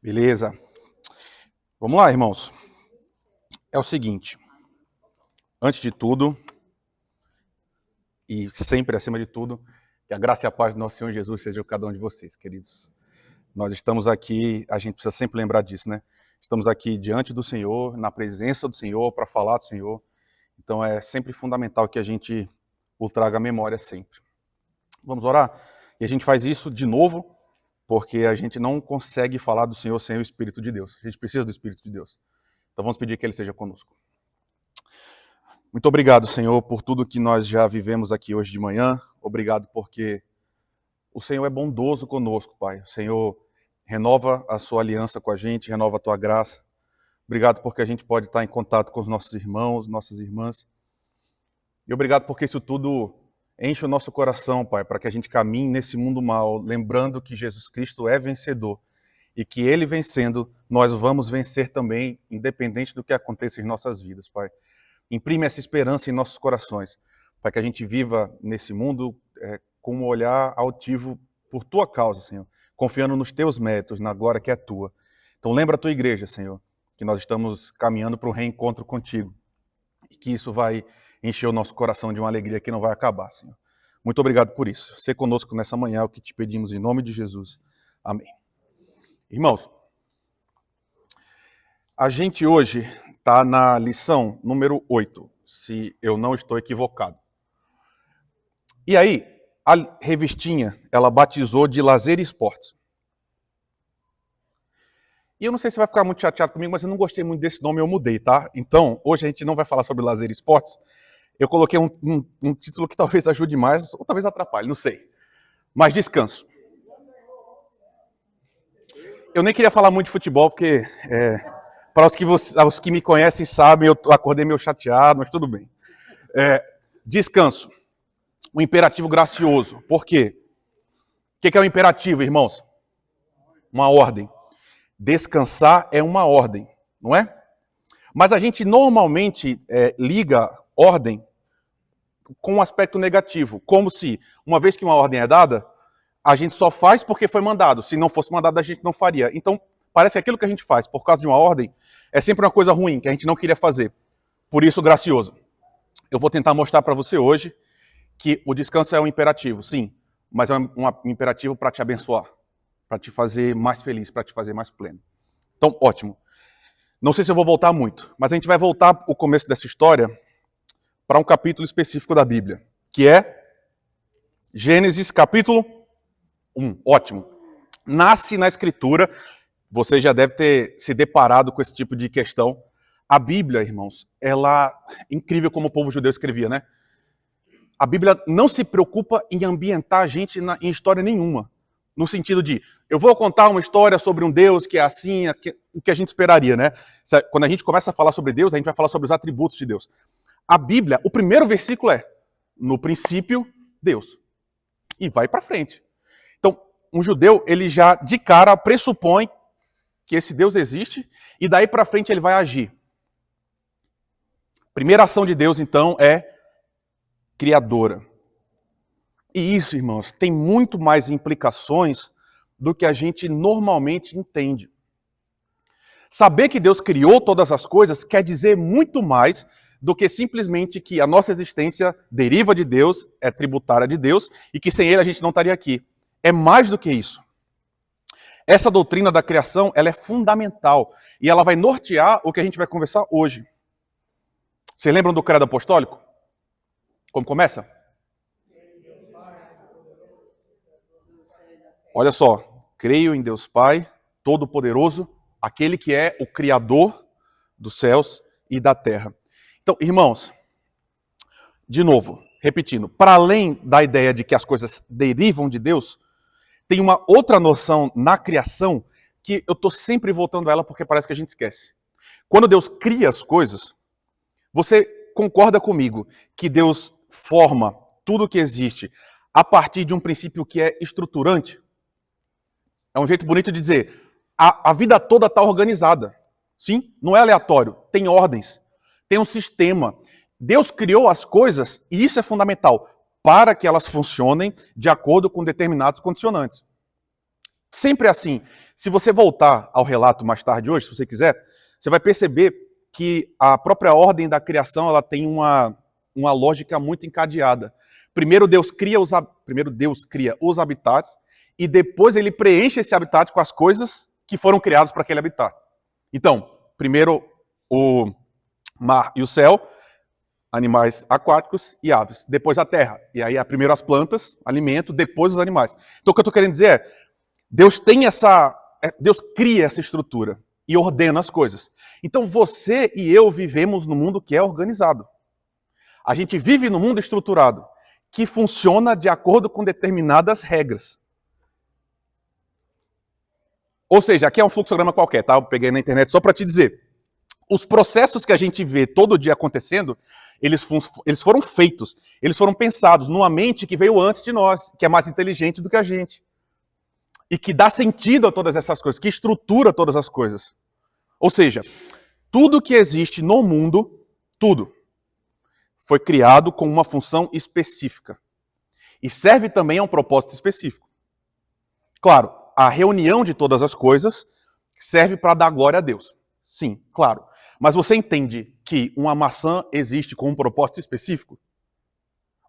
Beleza. Vamos lá, irmãos. É o seguinte. Antes de tudo, e sempre acima de tudo, que a graça e a paz do nosso Senhor Jesus seja com cada um de vocês, queridos. Nós estamos aqui, a gente precisa sempre lembrar disso, né? Estamos aqui diante do Senhor, na presença do Senhor, para falar do Senhor. Então é sempre fundamental que a gente o traga à memória sempre. Vamos orar? E a gente faz isso de novo, porque a gente não consegue falar do Senhor sem o Espírito de Deus. A gente precisa do Espírito de Deus. Então vamos pedir que Ele seja conosco. Muito obrigado, Senhor, por tudo que nós já vivemos aqui hoje de manhã. Obrigado porque o Senhor é bondoso conosco, Pai. O Senhor renova a sua aliança com a gente, renova a tua graça. Obrigado porque a gente pode estar em contato com os nossos irmãos, nossas irmãs. E obrigado porque isso tudo enche o nosso coração, Pai, para que a gente caminhe nesse mundo mal, lembrando que Jesus Cristo é vencedor e que Ele vencendo, nós vamos vencer também, independente do que aconteça em nossas vidas, Pai. Imprime essa esperança em nossos corações, para que a gente viva nesse mundo com um olhar altivo por Tua causa, Senhor, confiando nos Teus méritos, na glória que é Tua. Então lembra a Tua igreja, Senhor, que nós estamos caminhando para um reencontro contigo e que isso vai encher o nosso coração de uma alegria que não vai acabar, Senhor. Muito obrigado por isso. Ser conosco nessa manhã é o que te pedimos em nome de Jesus. Amém. Irmãos, a gente hoje está na lição número 8, se eu não estou equivocado. E aí, a revistinha, ela batizou de Lazer e Esportes. E eu não sei se vai ficar muito chateado comigo, mas eu não gostei muito desse nome, eu mudei, tá? Então, hoje a gente não vai falar sobre lazer e esportes. Eu coloquei um título que talvez ajude mais, ou talvez atrapalhe, não sei. Mas descanso. Eu nem queria falar muito de futebol, porque para os que me conhecem sabem, eu acordei meio chateado, mas tudo bem. Descanso. Um imperativo gracioso. Por quê? O que é um imperativo, irmãos? Uma ordem. Descansar é uma ordem, não é? Mas a gente normalmente liga ordem com um aspecto negativo, como se, uma vez que uma ordem é dada, a gente só faz porque foi mandado. Se não fosse mandado, a gente não faria. Então, parece que aquilo que a gente faz por causa de uma ordem é sempre uma coisa ruim, que a gente não queria fazer. Por isso, gracioso. Eu vou tentar mostrar para você hoje que o descanso é um imperativo, sim, mas é um imperativo para te abençoar, para te fazer mais feliz, para te fazer mais pleno. Então, ótimo. Não sei se eu vou voltar muito, mas a gente vai voltar o começo dessa história para um capítulo específico da Bíblia, que é Gênesis capítulo 1. Ótimo. Nasce na Escritura, você já deve ter se deparado com esse tipo de questão. A Bíblia, irmãos, ela é incrível como o povo judeu escrevia, né? A Bíblia não se preocupa em ambientar a gente em história nenhuma. No sentido de, eu vou contar uma história sobre um Deus que é assim, o que a gente esperaria, né? Quando a gente começa a falar sobre Deus, a gente vai falar sobre os atributos de Deus. A Bíblia, o primeiro versículo é, no princípio, Deus. E vai para frente. Então, um judeu, ele já de cara pressupõe que esse Deus existe e daí para frente ele vai agir. Primeira ação de Deus, então, é criadora. E isso, irmãos, tem muito mais implicações do que a gente normalmente entende. Saber que Deus criou todas as coisas quer dizer muito mais do que simplesmente que a nossa existência deriva de Deus, é tributária de Deus, e que sem Ele a gente não estaria aqui. É mais do que isso. Essa doutrina da criação, ela é fundamental, e ela vai nortear o que a gente vai conversar hoje. Vocês lembram do credo apostólico? Como começa? Olha só, creio em Deus Pai, Todo-Poderoso, aquele que é o Criador dos céus e da terra. Então, irmãos, de novo, repetindo, para além da ideia de que as coisas derivam de Deus, tem uma outra noção na criação que eu estou sempre voltando a ela porque parece que a gente esquece. Quando Deus cria as coisas, você concorda comigo que Deus forma tudo o que existe a partir de um princípio que é estruturante? É um jeito bonito de dizer, a vida toda está organizada. Sim, não é aleatório, tem ordens, tem um sistema. Deus criou as coisas, e isso é fundamental, para que elas funcionem de acordo com determinados condicionantes. Sempre assim. Se você voltar ao relato mais tarde hoje, se você quiser, você vai perceber que a própria ordem da criação ela tem uma lógica muito encadeada. Primeiro Deus cria os habitats e depois ele preenche esse habitat com as coisas que foram criadas para aquele habitat. Então, primeiro o mar e o céu, animais aquáticos e aves. Depois a terra. E aí, primeiro as plantas, alimento, depois os animais. Então, o que eu estou querendo dizer é, Deus cria essa estrutura e ordena as coisas. Então, você e eu vivemos num mundo que é organizado. A gente vive num mundo estruturado, que funciona de acordo com determinadas regras. Ou seja, aqui é um fluxograma qualquer, tá? Eu peguei na internet só para te dizer. Os processos que a gente vê todo dia acontecendo, eles foram feitos, eles foram pensados numa mente que veio antes de nós, que é mais inteligente do que a gente. E que dá sentido a todas essas coisas, que estrutura todas as coisas. Ou seja, tudo que existe no mundo, tudo, foi criado com uma função específica. E serve também a um propósito específico. Claro, a reunião de todas as coisas serve para dar glória a Deus. Sim, claro. Mas você entende que uma maçã existe com um propósito específico?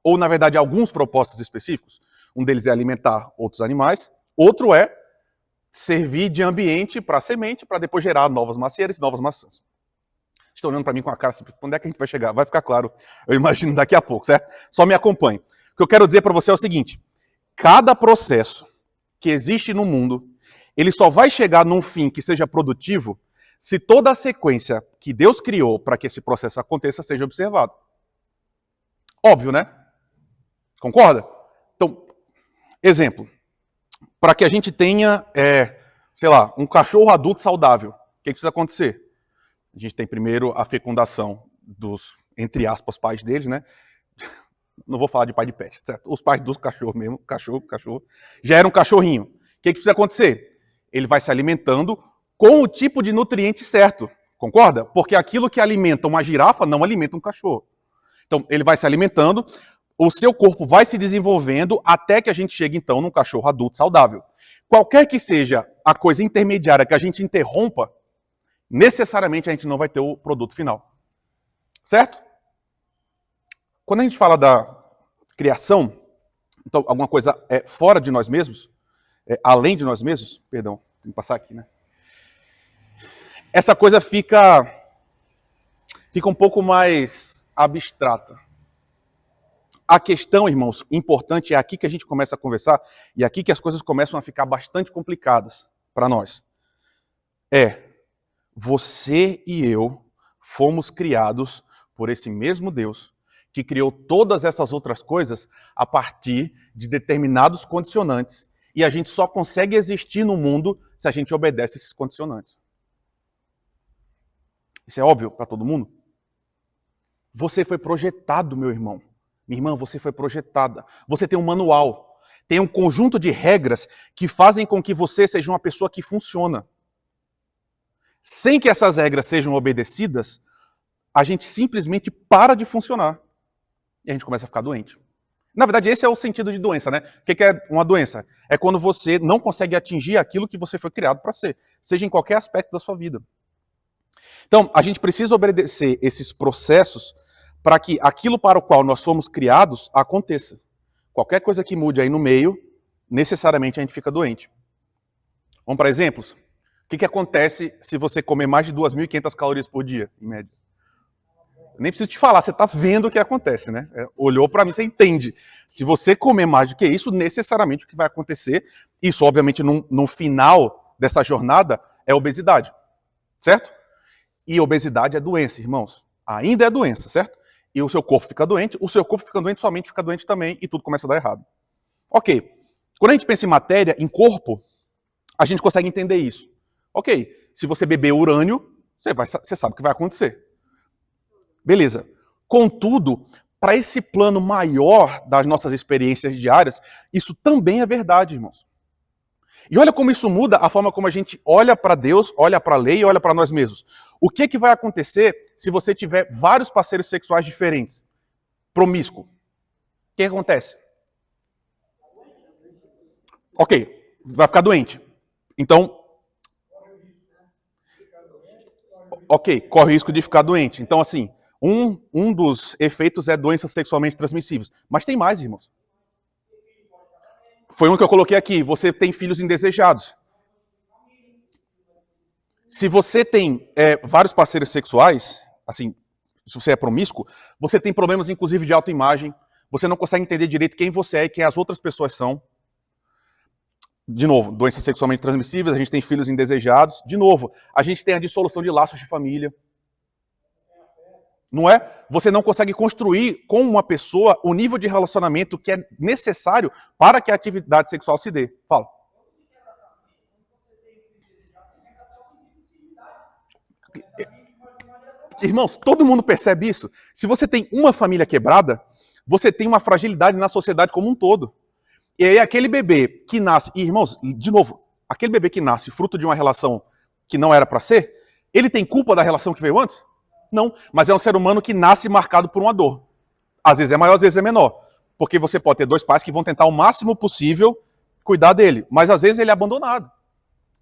Ou, na verdade, alguns propósitos específicos? Um deles é alimentar outros animais. Outro é servir de ambiente para a semente, para depois gerar novas macieiras e novas maçãs. Estão olhando para mim com a cara assim, quando é que a gente vai chegar? Vai ficar claro, eu imagino, daqui a pouco, certo? Só me acompanhe. O que eu quero dizer para você é o seguinte, cada processo que existe no mundo, ele só vai chegar num fim que seja produtivo se toda a sequência que Deus criou para que esse processo aconteça seja observado. Óbvio, né? Concorda? Então, exemplo, para que a gente tenha, um cachorro adulto saudável, o que precisa acontecer? A gente tem primeiro a fecundação dos, entre aspas, pais deles, né? Não vou falar de pai de pet, certo? Os pais dos cachorros mesmo, cachorro, gera um cachorrinho. O que precisa acontecer? Ele vai se alimentando com o tipo de nutriente certo, concorda? Porque aquilo que alimenta uma girafa não alimenta um cachorro. Então, ele vai se alimentando, o seu corpo vai se desenvolvendo até que a gente chegue, então, num cachorro adulto saudável. Qualquer que seja a coisa intermediária que a gente interrompa, necessariamente a gente não vai ter o produto final. Certo? Quando a gente fala da criação, então alguma coisa é fora de nós mesmos, além de nós mesmos, perdão, tem que passar aqui, né? Essa coisa fica um pouco mais abstrata. A questão, irmãos, importante é aqui que a gente começa a conversar e aqui que as coisas começam a ficar bastante complicadas para nós. Você e eu fomos criados por esse mesmo Deus que criou todas essas outras coisas a partir de determinados condicionantes. E a gente só consegue existir no mundo se a gente obedece esses condicionantes. Isso é óbvio para todo mundo? Você foi projetado, meu irmão. Minha irmã, você foi projetada. Você tem um manual. Tem um conjunto de regras que fazem com que você seja uma pessoa que funciona. Sem que essas regras sejam obedecidas, a gente simplesmente para de funcionar. E a gente começa a ficar doente. Na verdade, esse é o sentido de doença, né? O que é uma doença? É quando você não consegue atingir aquilo que você foi criado para ser, seja em qualquer aspecto da sua vida. Então, a gente precisa obedecer esses processos para que aquilo para o qual nós fomos criados aconteça. Qualquer coisa que mude aí no meio, necessariamente a gente fica doente. Vamos para exemplos? O que acontece se você comer mais de 2.500 calorias por dia, em média? Eu nem preciso te falar, você está vendo o que acontece, né? Olhou para mim, você entende. Se você comer mais do que isso, necessariamente o que vai acontecer, isso obviamente no final dessa jornada, é obesidade. Certo? E obesidade é doença, irmãos. Ainda é doença, certo? E o seu corpo fica doente, sua mente fica doente também, e tudo começa a dar errado. Ok. Quando a gente pensa em matéria, em corpo, a gente consegue entender isso. Ok, se você beber urânio, você sabe o que vai acontecer. Beleza. Contudo, para esse plano maior das nossas experiências diárias, isso também é verdade, irmãos. E olha como isso muda a forma como a gente olha para Deus, olha para a lei e olha para nós mesmos. O que vai acontecer se você tiver vários parceiros sexuais diferentes? Promíscuo. O que acontece? Ok, vai ficar doente. Então, ok, corre o risco de ficar doente. Então, assim, um dos efeitos é doenças sexualmente transmissíveis. Mas tem mais, irmãos. Foi um que eu coloquei aqui. Você tem filhos indesejados. Se você tem vários parceiros sexuais, assim, se você é promíscuo, você tem problemas, inclusive, de autoimagem. Você não consegue entender direito quem você é e quem as outras pessoas são. De novo, doenças sexualmente transmissíveis, a gente tem filhos indesejados. De novo, a gente tem a dissolução de laços de família. Não é? Você não consegue construir com uma pessoa o nível de relacionamento que é necessário para que a atividade sexual se dê. Fala. Irmãos, todo mundo percebe isso. Se você tem uma família quebrada, você tem uma fragilidade na sociedade como um todo. E aí aquele bebê que nasce, e, irmãos, de novo, aquele bebê que nasce fruto de uma relação que não era para ser, ele tem culpa da relação que veio antes? Não, mas é um ser humano que nasce marcado por uma dor. Às vezes é maior, às vezes é menor. Porque você pode ter dois pais que vão tentar o máximo possível cuidar dele, mas às vezes ele é abandonado.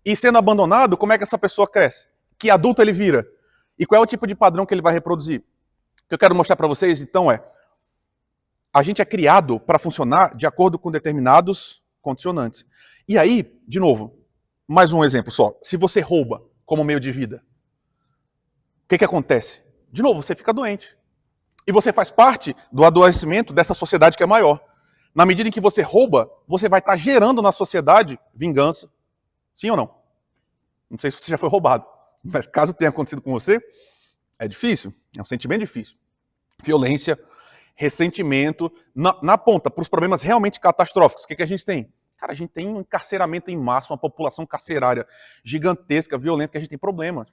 E sendo abandonado, como é que essa pessoa cresce? Que adulto ele vira? E qual é o tipo de padrão que ele vai reproduzir? O que eu quero mostrar para vocês, então, a gente é criado para funcionar de acordo com determinados condicionantes. E aí, de novo, mais um exemplo só. Se você rouba como meio de vida, o que acontece? De novo, você fica doente. E você faz parte do adoecimento dessa sociedade que é maior. Na medida em que você rouba, você vai estar gerando na sociedade vingança. Sim ou não? Não sei se você já foi roubado, mas caso tenha acontecido com você, é difícil, é um sentimento difícil. Violência, ressentimento, na ponta, para os problemas realmente catastróficos. O que a gente tem? Cara, a gente tem um encarceramento em massa, uma população carcerária gigantesca, violenta, que a gente tem problema.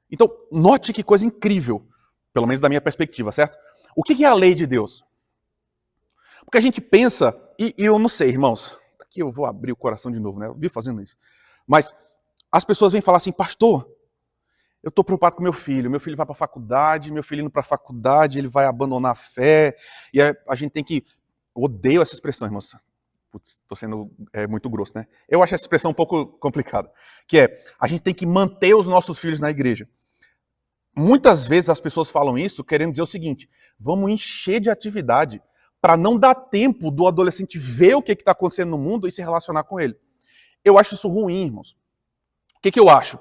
Então, note que coisa incrível, pelo menos da minha perspectiva, certo? O que é a lei de Deus? Porque a gente pensa, e eu não sei, irmãos, aqui eu vou abrir o coração de novo, né? Eu vi fazendo isso. Mas as pessoas vêm falar assim, pastor, eu estou preocupado com meu filho vai para a faculdade, meu filho indo para a faculdade, ele vai abandonar a fé, e a gente tem que... Eu odeio essa expressão, irmãos. Putz, estou sendo muito grosso, né? Eu acho essa expressão um pouco complicada, que é, a gente tem que manter os nossos filhos na igreja. Muitas vezes as pessoas falam isso querendo dizer o seguinte, vamos encher de atividade para não dar tempo do adolescente ver o que está acontecendo no mundo e se relacionar com ele. Eu acho isso ruim, irmãos. O que eu acho?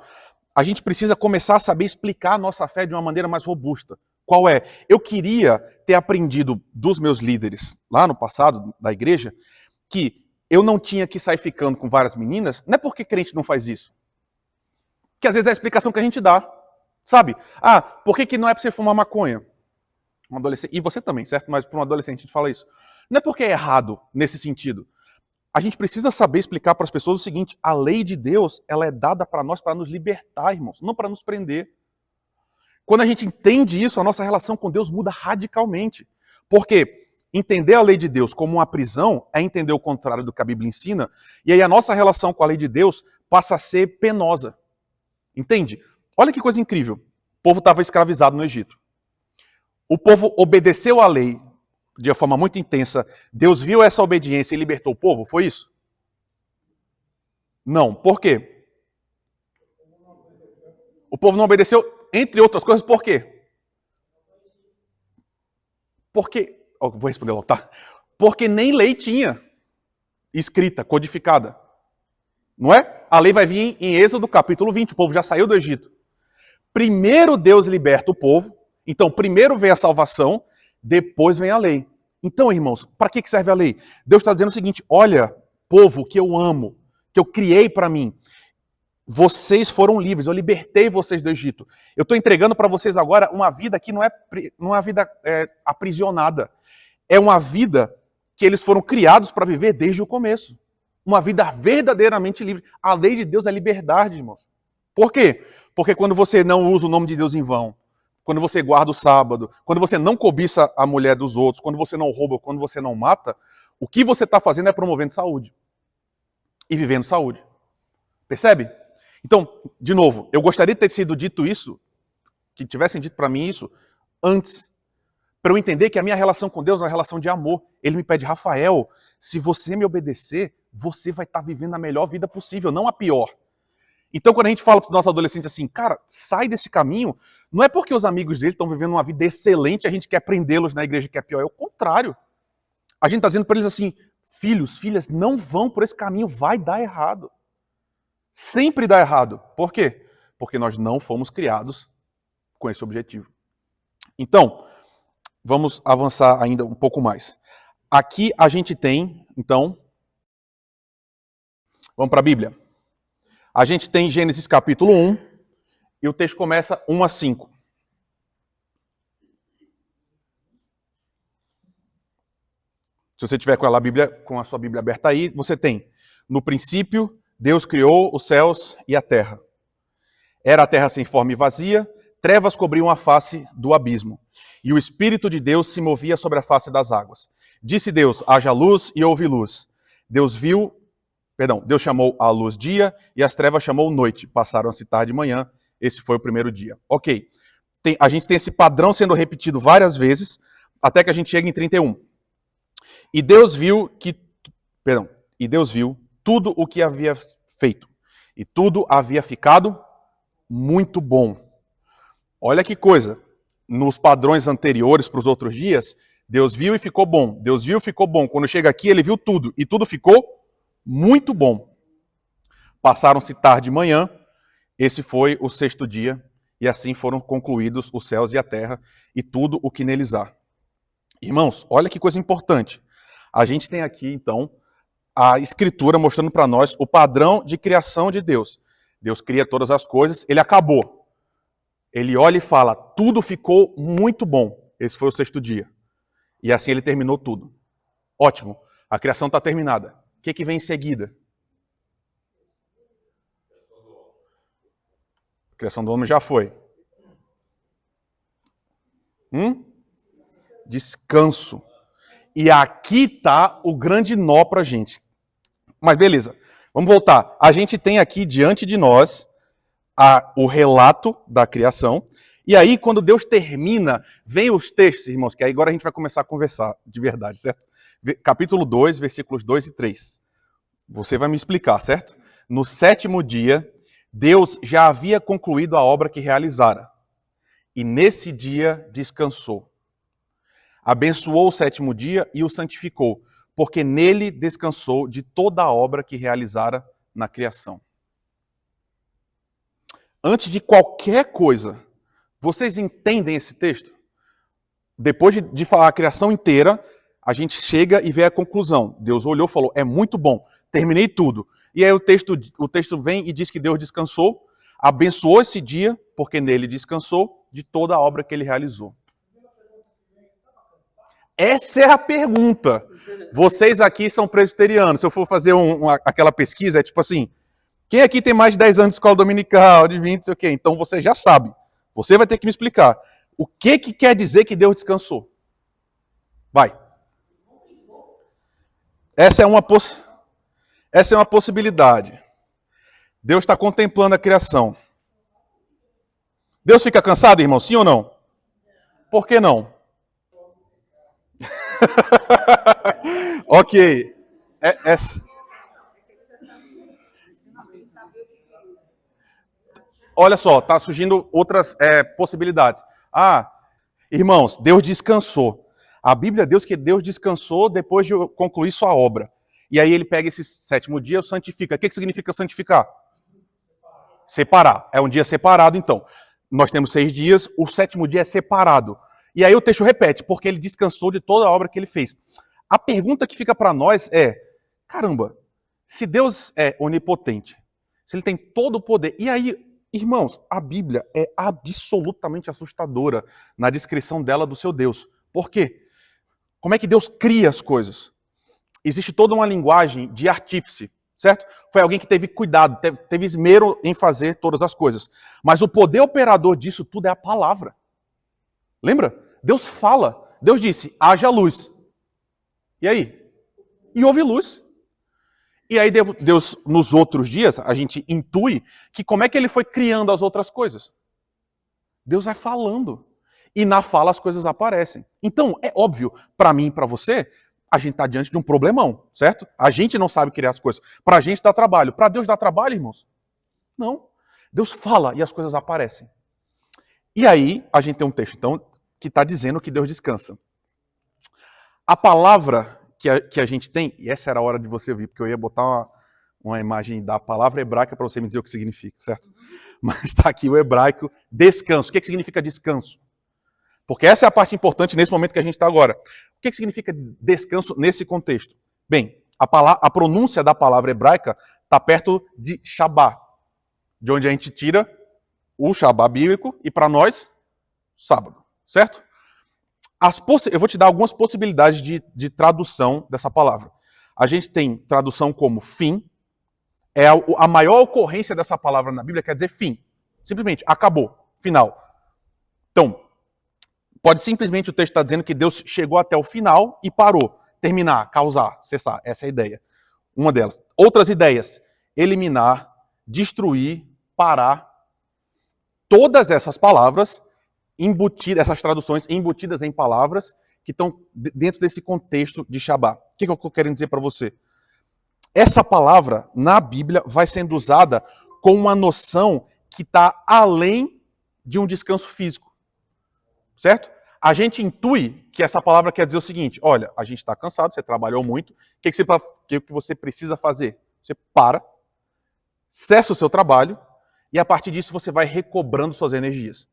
A gente precisa começar a saber explicar a nossa fé de uma maneira mais robusta. Qual é? Eu queria ter aprendido dos meus líderes lá no passado, da igreja, que eu não tinha que sair ficando com várias meninas, não é porque crente não faz isso. Que às vezes é a explicação que a gente dá. Sabe? Ah, por que não é para você fumar maconha? Um adolescente, e você também, certo? Mas para um adolescente a gente fala isso. Não é porque é errado nesse sentido. A gente precisa saber explicar para as pessoas o seguinte, a lei de Deus, ela é dada para nós para nos libertar, irmãos, não para nos prender. Quando a gente entende isso, a nossa relação com Deus muda radicalmente. Porque entender a lei de Deus como uma prisão é entender o contrário do que a Bíblia ensina, e aí a nossa relação com a lei de Deus passa a ser penosa. Entende? Olha que coisa incrível. O povo estava escravizado no Egito. O povo obedeceu à lei de uma forma muito intensa. Deus viu essa obediência e libertou o povo? Foi isso? Não. Por quê? O povo não obedeceu, entre outras coisas, por quê? Porque, vou responder logo, tá? Porque nem lei tinha escrita, codificada. Não é? A lei vai vir em Êxodo capítulo 20, o povo já saiu do Egito. Primeiro Deus liberta o povo, então primeiro vem a salvação, depois vem a lei. Então, irmãos, para que serve a lei? Deus está dizendo o seguinte, olha, povo que eu amo, que eu criei para mim, vocês foram livres, eu libertei vocês do Egito. Eu estou entregando para vocês agora uma vida que não é uma vida aprisionada. É uma vida que eles foram criados para viver desde o começo. Uma vida verdadeiramente livre. A lei de Deus é liberdade, irmãos. Por quê? Porque quando você não usa o nome de Deus em vão, quando você guarda o sábado, quando você não cobiça a mulher dos outros, quando você não rouba, quando você não mata, o que você está fazendo é promovendo saúde. E vivendo saúde. Percebe? Então, de novo, eu gostaria de ter sido dito isso, que tivessem dito para mim isso, antes. Para eu entender que a minha relação com Deus é uma relação de amor. Ele me pede, Rafael, se você me obedecer, você vai estar vivendo a melhor vida possível, não a pior. Então, quando a gente fala para o nosso adolescente assim, cara, sai desse caminho, não é porque os amigos dele estão vivendo uma vida excelente, a gente quer prendê-los na igreja que é pior, é o contrário. A gente está dizendo para eles assim, filhos, filhas, não vão por esse caminho, vai dar errado. Sempre dá errado. Por quê? Porque nós não fomos criados com esse objetivo. Então, vamos avançar ainda um pouco mais. Aqui a gente tem, então, vamos para a Bíblia. A gente tem Gênesis capítulo 1, e o texto começa 1 a 5. Se você tiver com a sua Bíblia aberta aí, você tem, no princípio, Deus criou os céus e a terra. Era a terra sem forma e vazia, trevas cobriam a face do abismo, e o Espírito de Deus se movia sobre a face das águas. Disse Deus, haja luz, e houve luz. Deus chamou a luz dia, e as trevas chamou noite. Passaram-se tarde e manhã, esse foi o primeiro dia. Ok, a gente tem esse padrão sendo repetido várias vezes, até que a gente chega em 31. E Deus viu tudo o que havia feito, e tudo havia ficado muito bom. Olha que coisa, nos padrões anteriores para os outros dias, Deus viu e ficou bom. Deus viu e ficou bom. Quando chega aqui, ele viu tudo, e tudo ficou muito bom. Passaram-se tarde e manhã, esse foi o sexto dia, e assim foram concluídos os céus e a terra, e tudo o que neles há. Irmãos, olha que coisa importante. A gente tem aqui, então, a Escritura mostrando para nós o padrão de criação de Deus. Deus cria todas as coisas, ele acabou. Ele olha e fala, tudo ficou muito bom. Esse foi o sexto dia. E assim ele terminou tudo. Ótimo, a criação está terminada. O que vem em seguida? A criação do homem já foi. Descanso. E aqui está o grande nó para a gente. Mas beleza, vamos voltar. A gente tem aqui diante de nós o relato da criação. E aí, quando Deus termina, vem os textos, irmãos, que aí agora a gente vai começar a conversar de verdade, certo? Capítulo 2, versículos 2 e 3. Você vai me explicar, certo? No sétimo dia, Deus já havia concluído a obra que realizara. E nesse dia descansou. Abençoou o sétimo dia e o santificou, porque nele descansou de toda a obra que realizara na criação. Antes de qualquer coisa, vocês entendem esse texto? Depois de falar a criação inteira, a gente chega e vê a conclusão. Deus olhou e falou, é muito bom, terminei tudo. E aí o texto vem e diz que Deus descansou, abençoou esse dia, porque nele descansou de toda a obra que ele realizou. Essa é a pergunta. Vocês aqui são presbiterianos. Se eu for fazer aquela pesquisa, é tipo assim, quem aqui tem mais de 10 anos de escola dominical, de 20, não sei o quê? Então você já sabe. Você vai ter que me explicar. O que quer dizer que Deus descansou? Vai. Essa é uma possibilidade. Deus está contemplando a criação. Deus fica cansado, irmão? Sim ou não? Por que não? Ok. Olha só, está surgindo outras possibilidades. Irmãos, Deus descansou. A Bíblia diz que Deus descansou depois de concluir sua obra. E aí ele pega esse sétimo dia e o santifica. O que significa santificar? Separar. É um dia separado, então. Nós temos 6 dias, o sétimo dia é separado. E aí o texto repete, porque ele descansou de toda a obra que ele fez. A pergunta que fica para nós é, caramba, se Deus é onipotente, se ele tem todo o poder, e aí, irmãos, a Bíblia é absolutamente assustadora na descrição dela do seu Deus. Por quê? Como é que Deus cria as coisas? Existe toda uma linguagem de artífice, certo? Foi alguém que teve cuidado, teve esmero em fazer todas as coisas. Mas o poder operador disso tudo é a palavra. Lembra? Deus fala. Deus disse, haja luz. E aí? E houve luz. E aí Deus, nos outros dias, a gente intui que como é que ele foi criando as outras coisas? Deus vai falando. E na fala as coisas aparecem. Então, é óbvio, para mim e para você, a gente está diante de um problemão, certo? A gente não sabe criar as coisas. Para a gente dá trabalho. Para Deus dá trabalho, irmãos? Não. Deus fala e as coisas aparecem. E aí, a gente tem um texto, então, que está dizendo que Deus descansa. A palavra que a gente tem, e essa era a hora de você ouvir, porque eu ia botar uma imagem da palavra hebraica para você me dizer o que significa, certo? Mas está aqui o hebraico, descanso. O que significa descanso? Porque essa é a parte importante nesse momento que a gente está agora. O que significa descanso nesse contexto? Bem, a pronúncia da palavra hebraica está perto de Shabá, de onde a gente tira o Shabá bíblico e para nós, sábado, certo? Eu vou te dar algumas possibilidades de tradução dessa palavra. A gente tem tradução como fim, a maior ocorrência dessa palavra na Bíblia quer dizer fim. Simplesmente, acabou, final. Então, pode simplesmente o texto estar dizendo que Deus chegou até o final e parou. Terminar, causar, cessar. Essa é a ideia. Uma delas. Outras ideias. Eliminar, destruir, parar. Todas essas palavras embutidas, essas traduções embutidas em palavras que estão dentro desse contexto de Shabá. O que eu estou querendo dizer para você? Essa palavra, na Bíblia, vai sendo usada com uma noção que está além de um descanso físico. Certo? A gente intui que essa palavra quer dizer o seguinte: olha, a gente está cansado, você trabalhou muito, o que você precisa fazer? Você para, cessa o seu trabalho, e a partir disso você vai recobrando suas energias.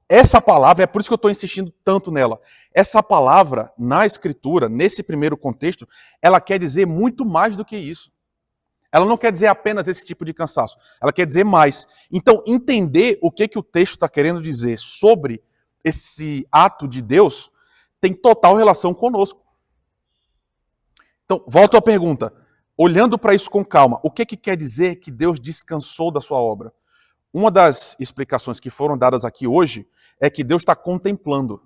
Essa palavra, é por isso que eu estou insistindo tanto nela. Essa palavra, na Escritura, nesse primeiro contexto, ela quer dizer muito mais do que isso. Ela não quer dizer apenas esse tipo de cansaço. Ela quer dizer mais. Então, entender o que o texto está querendo dizer sobre esse ato de Deus tem total relação conosco. Então, volto à pergunta. Olhando para isso com calma, o que quer dizer que Deus descansou da sua obra? Uma das explicações que foram dadas aqui hoje é que Deus está contemplando.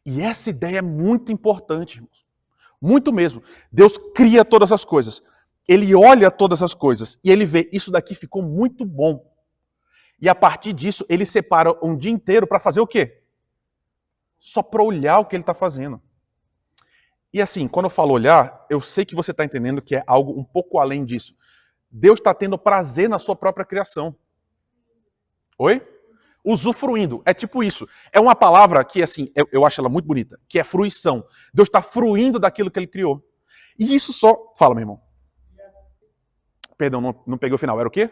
E essa ideia é muito importante, irmãos. Muito mesmo. Deus cria todas as coisas. Ele olha todas as coisas e ele vê, isso daqui ficou muito bom. E a partir disso, ele separa um dia inteiro para fazer o quê? Só para olhar o que ele está fazendo. E assim, quando eu falo olhar, eu sei que você está entendendo que é algo um pouco além disso. Deus está tendo prazer na sua própria criação. Oi? Usufruindo, é tipo isso. É uma palavra que, assim, eu acho ela muito bonita, que é fruição. Deus está fruindo daquilo que ele criou. E isso só... Fala, meu irmão. Perdão, não peguei o final. Era o quê?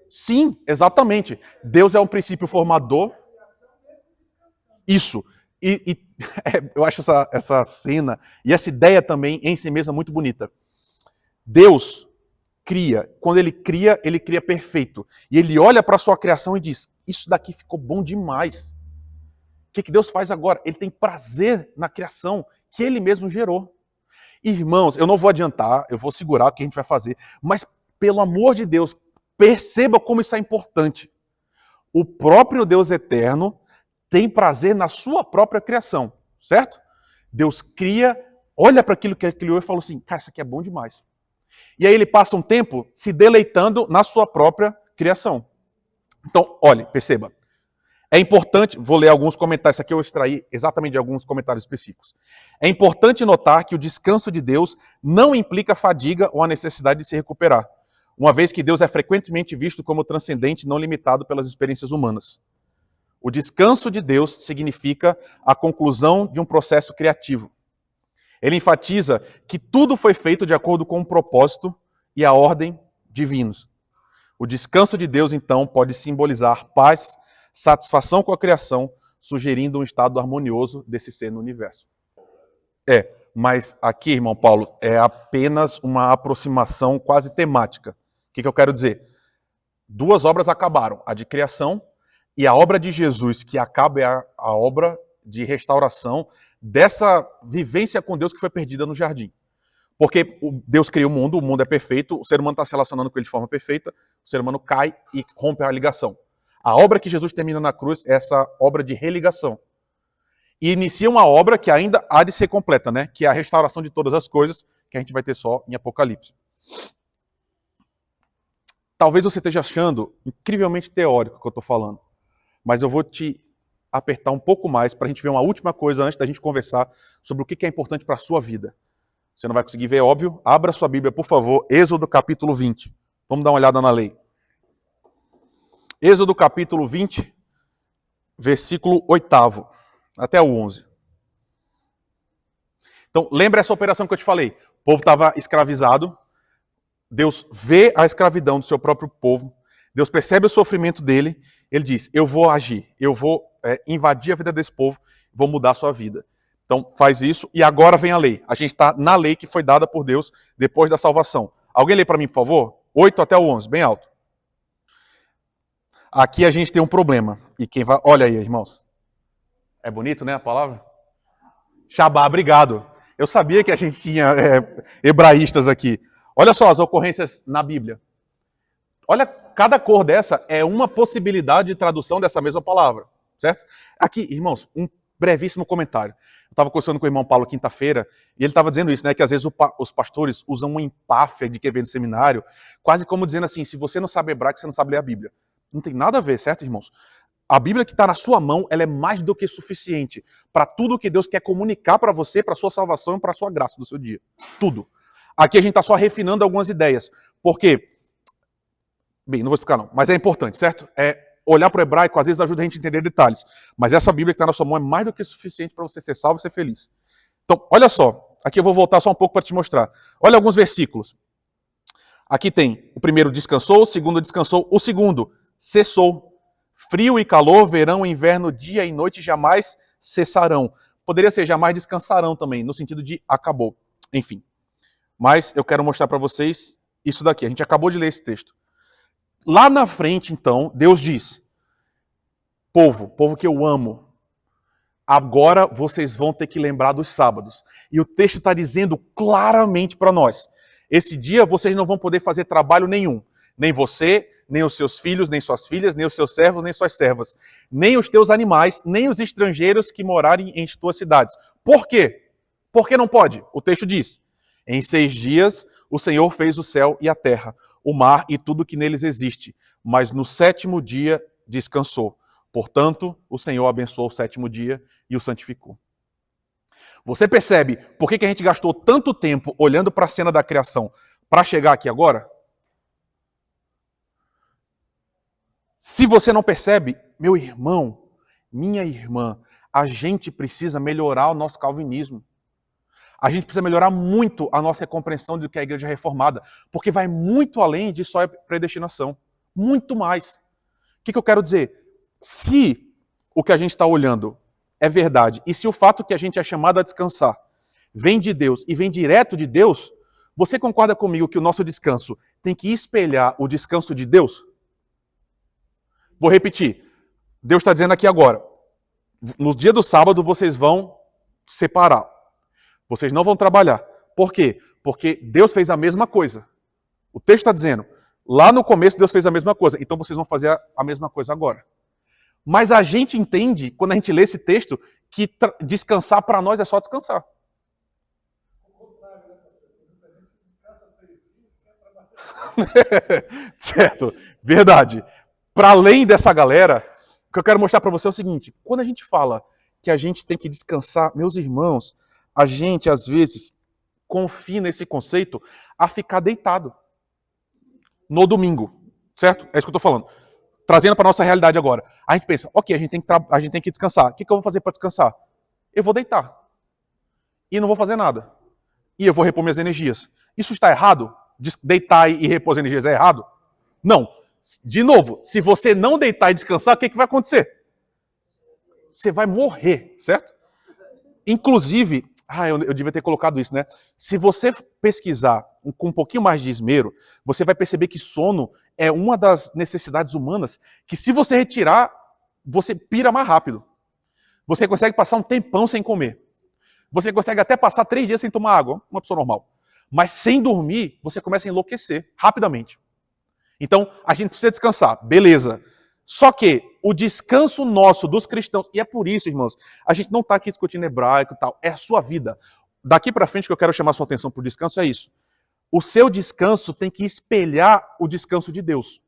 Sim, exatamente. Deus é um princípio formador. Isso. Eu acho essa cena e essa ideia também em si mesma muito bonita. Deus cria. Quando ele cria perfeito. E ele olha para a sua criação e diz, isso daqui ficou bom demais. O que Deus faz agora? Ele tem prazer na criação que ele mesmo gerou. Irmãos, eu não vou adiantar, eu vou segurar o que a gente vai fazer, mas pelo amor de Deus, perceba como isso é importante. O próprio Deus eterno tem prazer na sua própria criação, certo? Deus cria, olha para aquilo que ele criou e fala assim, cara, isso aqui é bom demais. E aí ele passa um tempo se deleitando na sua própria criação. Então, olhe, perceba. É importante, vou ler alguns comentários, isso aqui eu extraí exatamente de alguns comentários específicos. É importante notar que o descanso de Deus não implica fadiga ou a necessidade de se recuperar, uma vez que Deus é frequentemente visto como transcendente, não limitado pelas experiências humanas. O descanso de Deus significa a conclusão de um processo criativo. Ele enfatiza que tudo foi feito de acordo com o propósito e a ordem divinos. O descanso de Deus, então, pode simbolizar paz, satisfação com a criação, sugerindo um estado harmonioso desse ser no universo. Mas aqui, irmão Paulo, é apenas uma aproximação quase temática. O que eu quero dizer? Duas obras acabaram, a de criação e a obra de Jesus, que acaba, é a obra de restauração dessa vivência com Deus que foi perdida no jardim. Porque Deus criou o mundo é perfeito, o ser humano está se relacionando com ele de forma perfeita, o ser humano cai e rompe a ligação. A obra que Jesus termina na cruz é essa obra de religação. E inicia uma obra que ainda há de ser completa, né? Que é a restauração de todas as coisas, que a gente vai ter só em Apocalipse. Talvez você esteja achando incrivelmente teórico o que eu estou falando, mas eu vou te apertar um pouco mais para a gente ver uma última coisa antes da gente conversar sobre o que é importante para a sua vida. Você não vai conseguir ver, óbvio. Abra sua Bíblia, por favor, Êxodo capítulo 20. Vamos dar uma olhada na lei. Êxodo capítulo 20, versículo 8 até o 11. Então, lembra essa operação que eu te falei? O povo estava escravizado, Deus vê a escravidão do seu próprio povo, Deus percebe o sofrimento dele, ele diz, eu vou agir, eu vou invadir a vida desse povo, vou mudar a sua vida. Então, faz isso, e agora vem a lei. A gente está na lei que foi dada por Deus depois da salvação. Alguém lê para mim, por favor? 8 até o 11, bem alto. Aqui a gente tem um problema. E quem vai... Olha aí, irmãos. É bonito, né, a palavra? Shabá, obrigado. Eu sabia que a gente tinha hebraístas aqui. Olha só as ocorrências na Bíblia. Olha, cada cor dessa é uma possibilidade de tradução dessa mesma palavra, certo? Aqui, irmãos, um brevíssimo comentário. Eu estava conversando com o irmão Paulo quinta-feira, e ele estava dizendo isso, né? Que às vezes os pastores usam uma empáfia de quem vem no seminário, quase como dizendo assim, se você não sabe hebraico, você não sabe ler a Bíblia. Não tem nada a ver, certo, irmãos? A Bíblia que está na sua mão, ela é mais do que suficiente para tudo que Deus quer comunicar para você, para a sua salvação e para a sua graça do seu dia. Tudo. Aqui a gente está só refinando algumas ideias. Porque, bem, não vou explicar não, mas é importante, certo? Olhar para o hebraico às vezes ajuda a gente a entender detalhes. Mas essa Bíblia que está na sua mão é mais do que suficiente para você ser salvo e ser feliz. Então, olha só. Aqui eu vou voltar só um pouco para te mostrar. Olha alguns versículos. Aqui tem o primeiro descansou, o segundo descansou, o segundo cessou. Frio e calor, verão e inverno, dia e noite jamais cessarão. Poderia ser jamais descansarão também, no sentido de acabou. Enfim. Mas eu quero mostrar para vocês isso daqui. A gente acabou de ler esse texto. Lá na frente, então, Deus diz, povo que eu amo, agora vocês vão ter que lembrar dos sábados. E o texto está dizendo claramente para nós, esse dia vocês não vão poder fazer trabalho nenhum. Nem você, nem os seus filhos, nem suas filhas, nem os seus servos, nem suas servas. Nem os teus animais, nem os estrangeiros que morarem em tuas cidades. Por quê? Por que não pode? O texto diz, em 6 dias o Senhor fez o céu e a terra, o mar e tudo que neles existe, mas no 7º dia descansou. Portanto, o Senhor abençoou o 7º dia e o santificou. Você percebe por que a gente gastou tanto tempo olhando para a cena da criação para chegar aqui agora? Se você não percebe, meu irmão, minha irmã, a gente precisa melhorar o nosso calvinismo. A gente precisa melhorar muito a nossa compreensão do que é a igreja reformada, porque vai muito além de só predestinação. Muito mais. O que eu quero dizer? Se o que a gente está olhando é verdade, e se o fato que a gente é chamado a descansar vem de Deus e vem direto de Deus, você concorda comigo que o nosso descanso tem que espelhar o descanso de Deus? Vou repetir. Deus está dizendo aqui agora, no dia do sábado vocês vão separar. Vocês não vão trabalhar. Por quê? Porque Deus fez a mesma coisa. O texto está dizendo, lá no começo Deus fez a mesma coisa, então vocês vão fazer a mesma coisa agora. Mas a gente entende, quando a gente lê esse texto, que descansar para nós é só descansar. Certo, verdade. Para além dessa galera, o que eu quero mostrar para você é o seguinte, quando a gente fala que a gente tem que descansar, meus irmãos, a gente às vezes confina esse conceito a ficar deitado no domingo, certo? É isso que eu estou falando. Trazendo para a nossa realidade agora. A gente pensa, ok, a gente tem que descansar. O que eu vou fazer para descansar? Eu vou deitar. E não vou fazer nada. E eu vou repor minhas energias. Isso está errado? Deitar e repor as energias é errado? Não. De novo, se você não deitar e descansar, o que vai acontecer? Você vai morrer, certo? Inclusive, eu devia ter colocado isso, né? Se você pesquisar com um pouquinho mais de esmero, você vai perceber que sono é uma das necessidades humanas que, se você retirar, você pira mais rápido. Você consegue passar um tempão sem comer. Você consegue até passar 3 dias sem tomar água, uma pessoa normal. Mas sem dormir, você começa a enlouquecer rapidamente. Então, a gente precisa descansar, beleza. Só que o descanso nosso dos cristãos, e é por isso, irmãos, a gente não está aqui discutindo hebraico e tal, é a sua vida. Daqui para frente que eu quero chamar a sua atenção para o descanso é isso. O seu descanso tem que espelhar o descanso de Deus.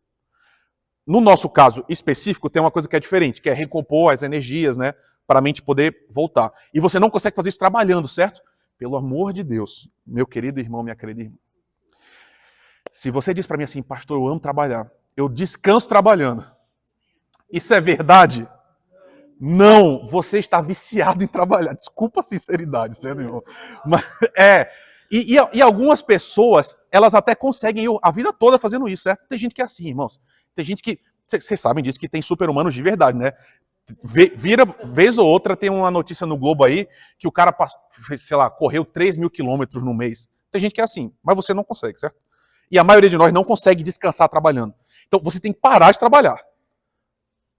No nosso caso específico, tem uma coisa que é diferente, que é recompor as energias, né, para a mente poder voltar. E você não consegue fazer isso trabalhando, certo? Pelo amor de Deus, meu querido irmão, minha querida irmã. Se você diz para mim assim, pastor, eu amo trabalhar, eu descanso trabalhando, isso é verdade? Não, você está viciado em trabalhar. Desculpa a sinceridade, certo, irmão? Mas, e algumas pessoas, elas até conseguem ir a vida toda fazendo isso, certo? Tem gente que é assim, irmãos. Tem gente que, vocês sabem disso, que tem super-humanos de verdade, né? Vez ou outra, tem uma notícia no Globo aí, que o cara, sei lá, correu 3 mil quilômetros no mês. Tem gente que é assim, mas você não consegue, certo? E a maioria de nós não consegue descansar trabalhando. Então, você tem que parar de trabalhar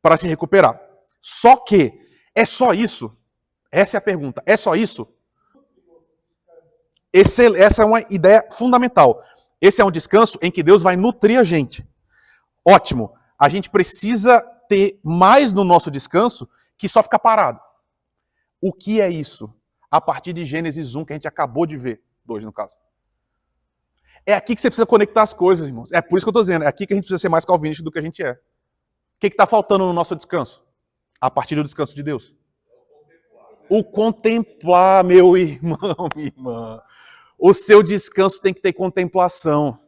para se recuperar. Só que, é só isso? Essa é a pergunta. É só isso? Essa é uma ideia fundamental. Esse é um descanso em que Deus vai nutrir a gente. Ótimo. A gente precisa ter mais no nosso descanso que só ficar parado. O que é isso? A partir de Gênesis 1, que a gente acabou de ver. 2, no caso. É aqui que você precisa conectar as coisas, irmãos. É por isso que eu estou dizendo. É aqui que a gente precisa ser mais calvinista do que a gente é. O que está faltando no nosso descanso? A partir do descanso de Deus. O contemplar, meu irmão, minha irmã. O seu descanso tem que ter contemplação.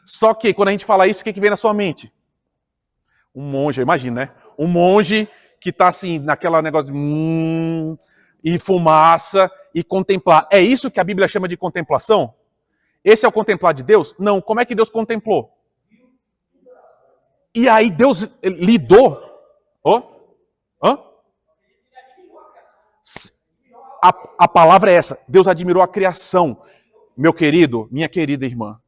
Só que, quando a gente fala isso, o que vem na sua mente? Um monge, imagina, né? Um monge que está assim, naquela negócio de e fumaça, e contemplar. É isso que a Bíblia chama de contemplação? Esse é o contemplar de Deus? Não. Como é que Deus contemplou? E aí Deus lidou. A palavra é essa. Deus admirou a criação. Meu querido, minha querida irmã,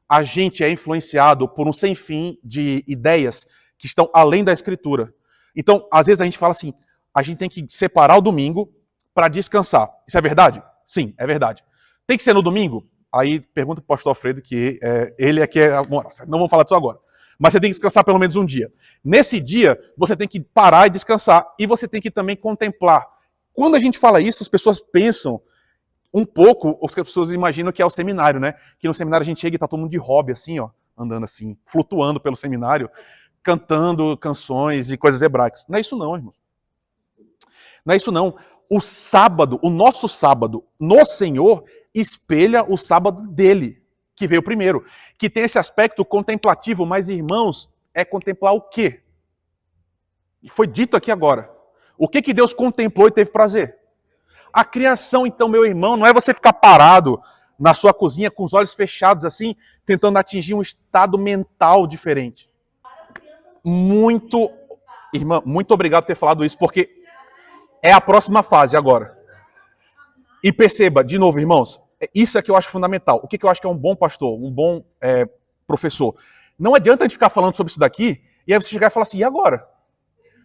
a gente é influenciado por um sem fim de ideias que estão além da Escritura. Então, às vezes a gente fala assim, a gente tem que separar o domingo para descansar. Isso é verdade? Sim, é verdade. Tem que ser no domingo? Aí pergunta para o pastor Alfredo, que ele é que é a moral. Não vamos falar disso agora. Mas você tem que descansar pelo menos um dia. Nesse dia, você tem que parar e descansar. E você tem que também contemplar. Quando a gente fala isso, as pessoas pensam um pouco, as pessoas imaginam que é o seminário, né? Que no seminário a gente chega e tá todo mundo de hobby, assim, ó, andando assim, flutuando pelo seminário, cantando canções e coisas hebraicas. Não é isso não, irmãos. Não é isso não. O sábado, o nosso sábado no Senhor, espelha o sábado dele, que veio primeiro. Que tem esse aspecto contemplativo, mas, irmãos, é contemplar o quê? E foi dito aqui agora. O que Deus contemplou e teve prazer? A criação, então, meu irmão, não é você ficar parado na sua cozinha com os olhos fechados assim, tentando atingir um estado mental diferente. Irmã, muito obrigado por ter falado isso, porque é a próxima fase agora. E perceba, de novo, irmãos, isso é que eu acho fundamental. O que eu acho que é um bom pastor, um bom professor? Não adianta a gente ficar falando sobre isso daqui, e aí você chegar e falar assim, e agora?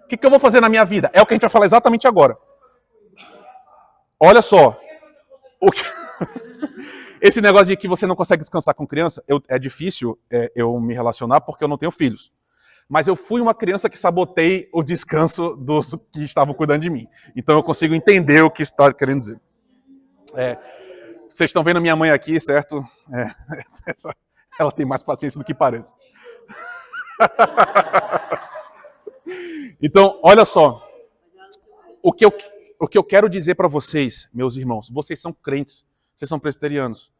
O que eu vou fazer na minha vida? É o que a gente vai falar exatamente agora. Olha só. Esse negócio de que você não consegue descansar com criança, é difícil eu me relacionar porque eu não tenho filhos. Mas eu fui uma criança que sabotei o descanso dos que estavam cuidando de mim. Então eu consigo entender o que está querendo dizer. Vocês estão vendo minha mãe aqui, certo? Ela tem mais paciência do que parece. Então, olha só. O que eu quero dizer para vocês, meus irmãos, vocês são crentes, vocês são presbiterianos.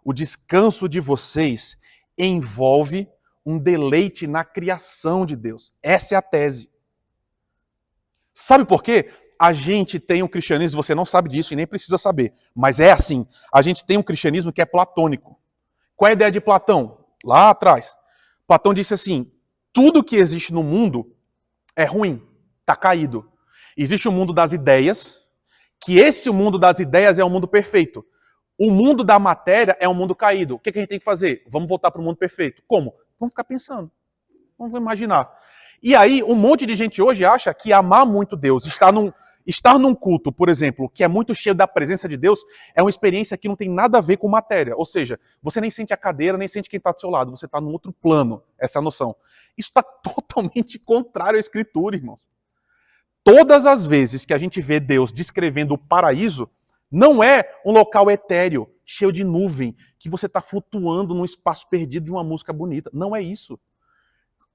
O descanso de vocês envolve um deleite na criação de Deus. Essa é a tese. Sabe por quê? A gente tem um cristianismo, você não sabe disso e nem precisa saber, mas é assim. A gente tem um cristianismo que é platônico. Qual é a ideia de Platão? Lá atrás. Platão disse assim, tudo que existe no mundo é ruim, está caído. Existe o mundo das ideias, que esse mundo das ideias é um mundo perfeito. O mundo da matéria é um mundo caído. O que a gente tem que fazer? Vamos voltar para o mundo perfeito. Como? Vamos ficar pensando. Vamos imaginar. E aí, um monte de gente hoje acha que amar muito Deus, estar num culto, por exemplo, que é muito cheio da presença de Deus, é uma experiência que não tem nada a ver com matéria. Ou seja, você nem sente a cadeira, nem sente quem está do seu lado. Você está num outro plano, essa é a noção. Isso está totalmente contrário à Escritura, irmãos. Todas as vezes que a gente vê Deus descrevendo o paraíso, não é um local etéreo, cheio de nuvem, que você está flutuando num espaço perdido de uma música bonita. Não é isso.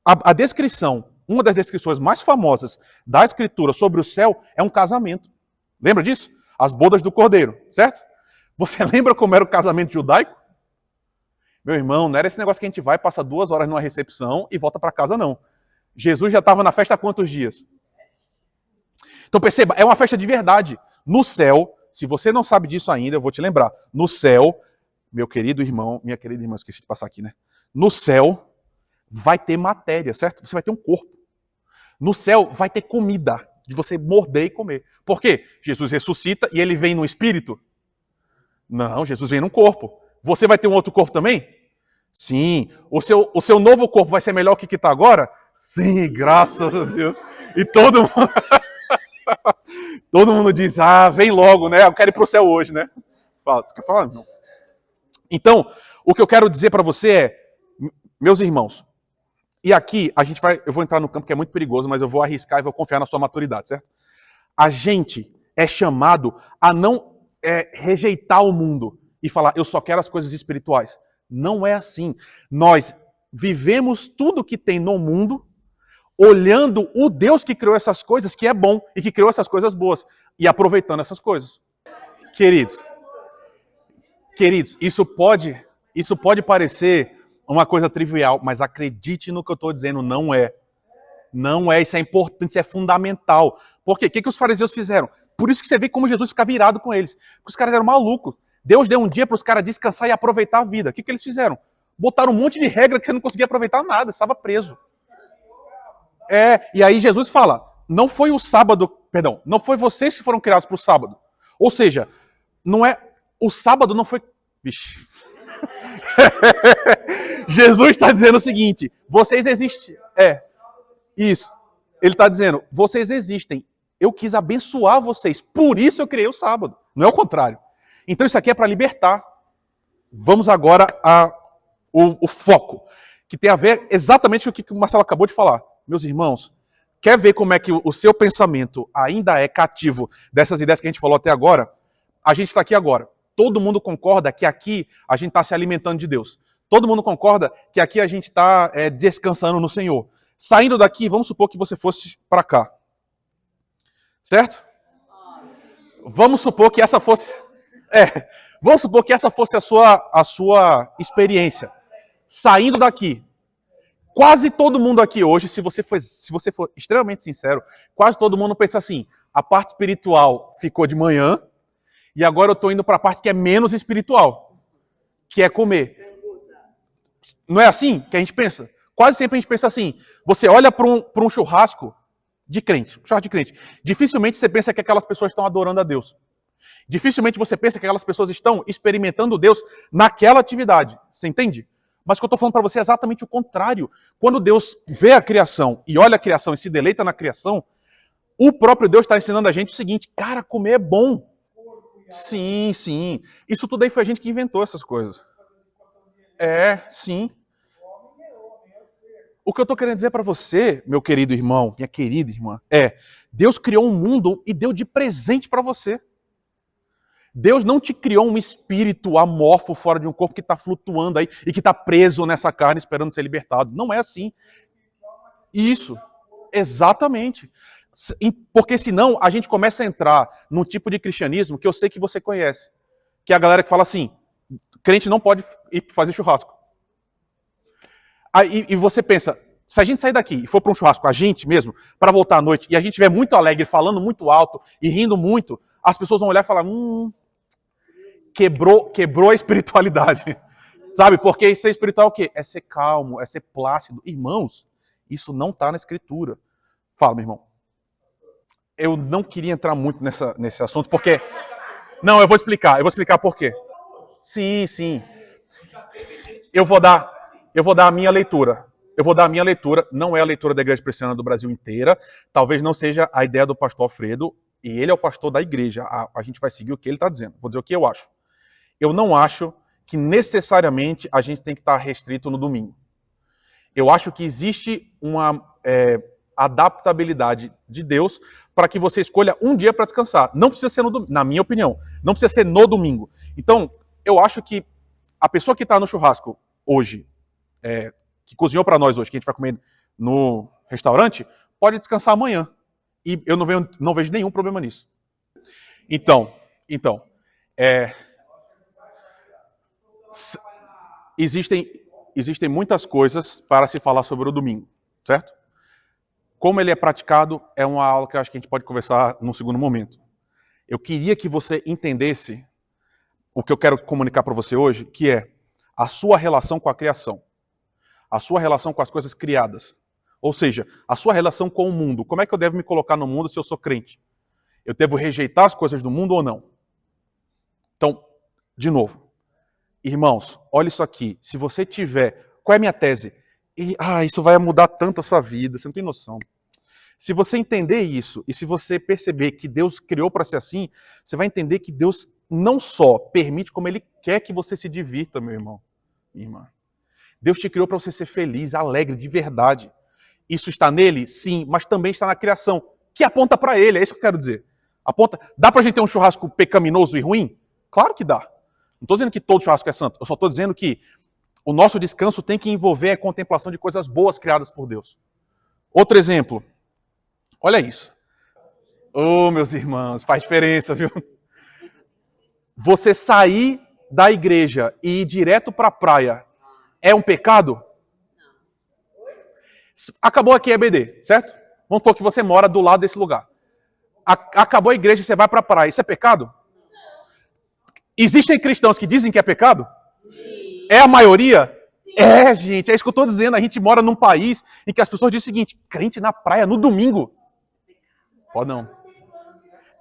A descrição, uma das descrições mais famosas da Escritura sobre o céu é um casamento. Lembra disso? As bodas do Cordeiro, certo? Você lembra como era o casamento judaico? Meu irmão, não era esse negócio que a gente vai, passa 2 horas numa recepção e volta para casa, não. Jesus já estava na festa há quantos dias? Então perceba, é uma festa de verdade. No céu, se você não sabe disso ainda, eu vou te lembrar. No céu, meu querido irmão, minha querida irmã, esqueci de passar aqui, né? No céu vai ter matéria, certo? Você vai ter um corpo. No céu vai ter comida, de você morder e comer. Por quê? Jesus ressuscita e ele vem no espírito? Não, Jesus vem num corpo. Você vai ter um outro corpo também? Sim. O seu novo corpo vai ser melhor que o que está agora? Sim, graças a Deus. E todo mundo... todo mundo diz, vem logo, né? Eu quero ir para o céu hoje, né? Fala, você quer falar? Não. Então, o que eu quero dizer para você é, meus irmãos, e aqui eu vou entrar no campo que é muito perigoso, mas eu vou arriscar e vou confiar na sua maturidade, certo? A gente é chamado a não rejeitar o mundo e falar, eu só quero as coisas espirituais. Não é assim. Nós vivemos tudo que tem no mundo olhando o Deus que criou essas coisas, que é bom, e que criou essas coisas boas, e aproveitando essas coisas. Queridos, isso pode parecer uma coisa trivial, mas acredite no que eu estou dizendo, não é. Não é, isso é importante, isso é fundamental. Por quê? O que os fariseus fizeram? Por isso que você vê como Jesus fica virado com eles. Porque os caras eram malucos. Deus deu um dia para os caras descansar e aproveitar a vida. O que eles fizeram? Botaram um monte de regra que você não conseguia aproveitar nada, estava preso. E aí Jesus fala, não foi o sábado, perdão, não foi vocês que foram criados para o sábado. Ou seja, o sábado não foi... Vixe. Jesus está dizendo o seguinte, vocês existem. Isso. Ele está dizendo, vocês existem. Eu quis abençoar vocês, por isso eu criei o sábado. Não é o contrário. Então isso aqui é para libertar. Vamos agora ao foco, que tem a ver exatamente com o que o Marcelo acabou de falar. Meus irmãos, quer ver como é que o seu pensamento ainda é cativo dessas ideias que a gente falou até agora? A gente está aqui agora. Todo mundo concorda que aqui a gente está se alimentando de Deus. Todo mundo concorda que aqui a gente está descansando no Senhor. Saindo daqui, vamos supor que você fosse para cá. Certo? Vamos supor que essa fosse... vamos supor que essa fosse a sua experiência. Saindo daqui. Quase todo mundo aqui hoje, se você for extremamente sincero, quase todo mundo pensa assim, a parte espiritual ficou de manhã, e agora eu estou indo para a parte que é menos espiritual, que é comer. Não é assim que a gente pensa? Quase sempre a gente pensa assim, você olha para um churrasco de crente, dificilmente você pensa que aquelas pessoas estão adorando a Deus. Dificilmente você pensa que aquelas pessoas estão experimentando Deus naquela atividade. Você entende? Mas o que eu estou falando para você é exatamente o contrário. Quando Deus vê a criação e olha a criação e se deleita na criação, o próprio Deus está ensinando a gente o seguinte, cara, comer é bom. Sim, sim. Isso tudo aí foi a gente que inventou essas coisas. Sim. O que eu estou querendo dizer para você, meu querido irmão, minha querida irmã, Deus criou um mundo e deu de presente para você. Deus não te criou um espírito amorfo fora de um corpo que está flutuando aí e que está preso nessa carne esperando ser libertado. Não é assim. Isso. Exatamente. Porque senão a gente começa a entrar num tipo de cristianismo que eu sei que você conhece. Que é a galera que fala assim, crente não pode ir fazer churrasco. Aí, e você pensa, se a gente sair daqui e for para um churrasco, a gente mesmo, para voltar à noite, e a gente estiver muito alegre, falando muito alto e rindo muito, as pessoas vão olhar e falar, quebrou a espiritualidade. Sabe? Porque ser espiritual é o quê? É ser calmo, é ser plácido. Irmãos, isso não está na escritura. Fala, meu irmão. Eu não queria entrar muito nesse assunto, porque... Não, eu vou explicar por quê. Sim. Eu vou dar a minha leitura. Não é a leitura da Igreja Presbiteriana do Brasil inteira. Talvez não seja a ideia do pastor Alfredo, e ele é o pastor da igreja. A gente vai seguir o que ele está dizendo. Vou dizer o que eu acho. Eu não acho que necessariamente a gente tem que estar restrito no domingo. Eu acho que existe uma adaptabilidade de Deus para que você escolha um dia para descansar. Não precisa ser no domingo, na minha opinião. Não precisa ser no domingo. Então, eu acho que a pessoa que está no churrasco hoje, que cozinhou para nós hoje, que a gente vai comer no restaurante, pode descansar amanhã. E eu não vejo nenhum problema nisso. Então, Existem, existem muitas coisas para se falar sobre o domingo, certo? Como ele é praticado, é uma aula que eu acho que a gente pode conversar num segundo momento. Eu queria que você entendesse o que eu quero comunicar para você hoje, que é a sua relação com a criação, a sua relação com as coisas criadas. Ou seja, a sua relação com o mundo. Como é que eu devo me colocar no mundo se eu sou crente? Eu devo rejeitar as coisas do mundo ou não? Então, de novo, irmãos, olha isso aqui. Se você tiver... Qual é a minha tese? Isso vai mudar tanto a sua vida, você não tem noção. Se você entender isso, e se você perceber que Deus criou para ser assim, você vai entender que Deus não só permite, como Ele quer que você se divirta, meu irmão, minha irmã. Deus te criou para você ser feliz, alegre, de verdade. Isso está nele? Sim, mas também está na criação, que aponta para Ele, é isso que eu quero dizer. Aponta. Dá para a gente ter um churrasco pecaminoso e ruim? Claro que dá. Não estou dizendo que todo churrasco é santo, eu só estou dizendo que o nosso descanso tem que envolver a contemplação de coisas boas criadas por Deus. Outro exemplo. Olha isso. Oh, meus irmãos, faz diferença, viu? Você sair da igreja e ir direto para a praia é um pecado? Acabou aqui a EBD, certo? Vamos supor que você mora do lado desse lugar. Acabou a igreja e você vai para a praia. Isso é pecado? Existem cristãos que dizem que é pecado? Sim. É a maioria? Sim. É, gente, é isso que eu estou dizendo. A gente mora num país em que as pessoas dizem o seguinte: crente na praia no domingo. Pode não.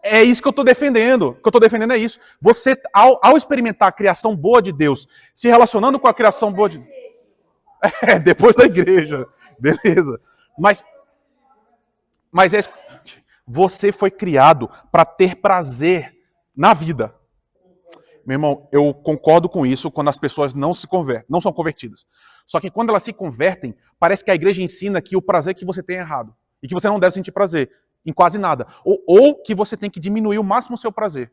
É isso que eu estou defendendo. O que eu estou defendendo é isso. Você, ao experimentar a criação boa de Deus, se relacionando com a criação boa de Deus. Depois da igreja. Beleza. Mas é isso. Você foi criado para ter prazer na vida. Meu irmão, eu concordo com isso quando as pessoas não se convertem, não são convertidas. Só que quando elas se convertem, parece que a igreja ensina que o prazer que você tem é errado. E que você não deve sentir prazer em quase nada. Ou que você tem que diminuir o máximo o seu prazer.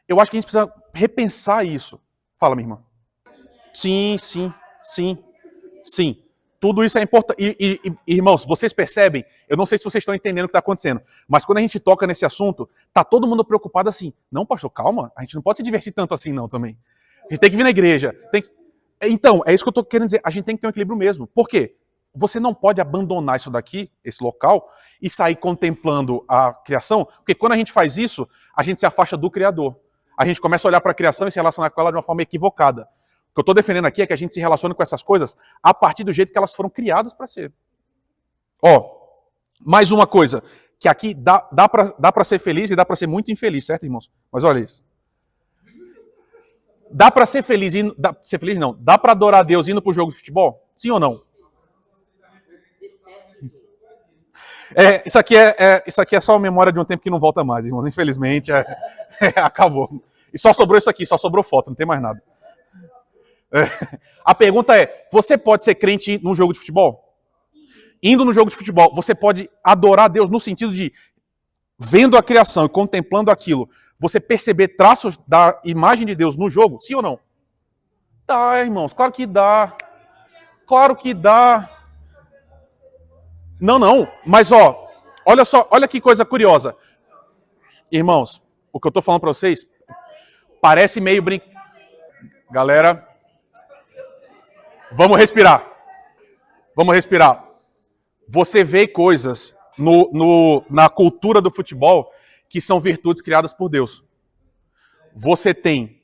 Eu acho que a gente precisa repensar isso. Fala, minha irmã. Sim. Tudo isso é importante. Irmãos, vocês percebem? Eu não sei se vocês estão entendendo o que está acontecendo, mas quando a gente toca nesse assunto, tá todo mundo preocupado assim. Não, pastor, calma. A gente não pode se divertir tanto assim não também. A gente tem que vir na igreja. Então, é isso que eu estou querendo dizer. A gente tem que ter um equilíbrio mesmo. Por quê? Você não pode abandonar isso daqui, esse local, e sair contemplando a criação, porque quando a gente faz isso, a gente se afasta do Criador. A gente começa a olhar para a criação e se relacionar com ela de uma forma equivocada. O que eu estou defendendo aqui é que a gente se relacione com essas coisas a partir do jeito que elas foram criadas para ser. Mais uma coisa, que aqui dá para ser feliz e dá para ser muito infeliz, certo, irmãos? Mas olha isso. Dá para ser feliz e dá para adorar a Deus indo para o jogo de futebol? Sim ou não? Isso aqui é só a memória de um tempo que não volta mais, irmãos. Infelizmente, acabou. E só sobrou isso aqui, só sobrou foto, não tem mais nada. A pergunta é, você pode ser crente num jogo de futebol? Indo no jogo de futebol, você pode adorar a Deus no sentido de, vendo a criação e contemplando aquilo, você perceber traços da imagem de Deus no jogo? Sim ou não? Dá, irmãos, claro que dá. Claro que dá. Não, mas olha só, olha que coisa curiosa. Irmãos, o que eu estou falando para vocês parece meio Galera, vamos respirar. Você vê coisas na cultura do futebol que são virtudes criadas por Deus. Você tem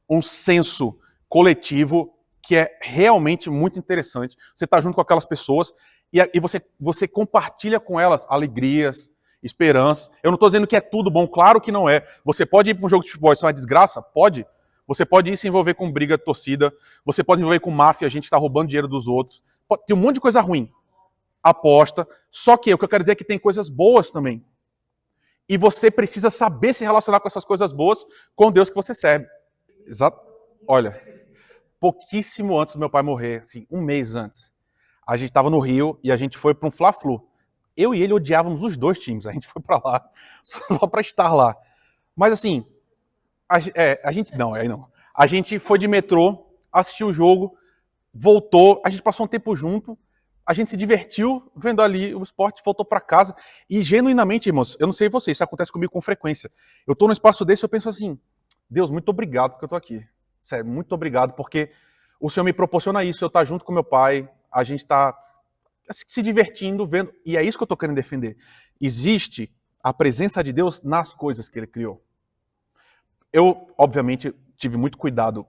um senso coletivo que é realmente muito interessante. Você está junto com aquelas pessoas e você compartilha com elas alegrias, esperanças. Eu não estou dizendo que é tudo bom, claro que não é. Você pode ir para um jogo de futebol, isso é uma desgraça? Pode. Você pode ir se envolver com briga de torcida, você pode se envolver com máfia, a gente está roubando dinheiro dos outros. Tem um monte de coisa ruim. Aposta. Só que o que eu quero dizer é que tem coisas boas também. E você precisa saber se relacionar com essas coisas boas com o Deus que você serve. Exato. Olha, pouquíssimo antes do meu pai morrer, assim, um mês antes, a gente estava no Rio e a gente foi para um Fla-Flu. Eu e ele odiávamos os dois times, a gente foi para lá só para estar lá. Mas assim, a gente foi de metrô, assistiu o jogo, voltou, a gente passou um tempo junto, a gente se divertiu vendo ali o esporte, voltou para casa e genuinamente, irmãos, eu não sei vocês, isso acontece comigo com frequência. Eu estou num espaço desse e eu penso assim, Deus, muito obrigado porque eu estou aqui. Sério, muito obrigado porque o Senhor me proporciona isso, eu estar junto com meu pai, a gente está se divertindo, vendo, e é isso que eu estou querendo defender. Existe a presença de Deus nas coisas que Ele criou. Eu, obviamente, tive muito cuidado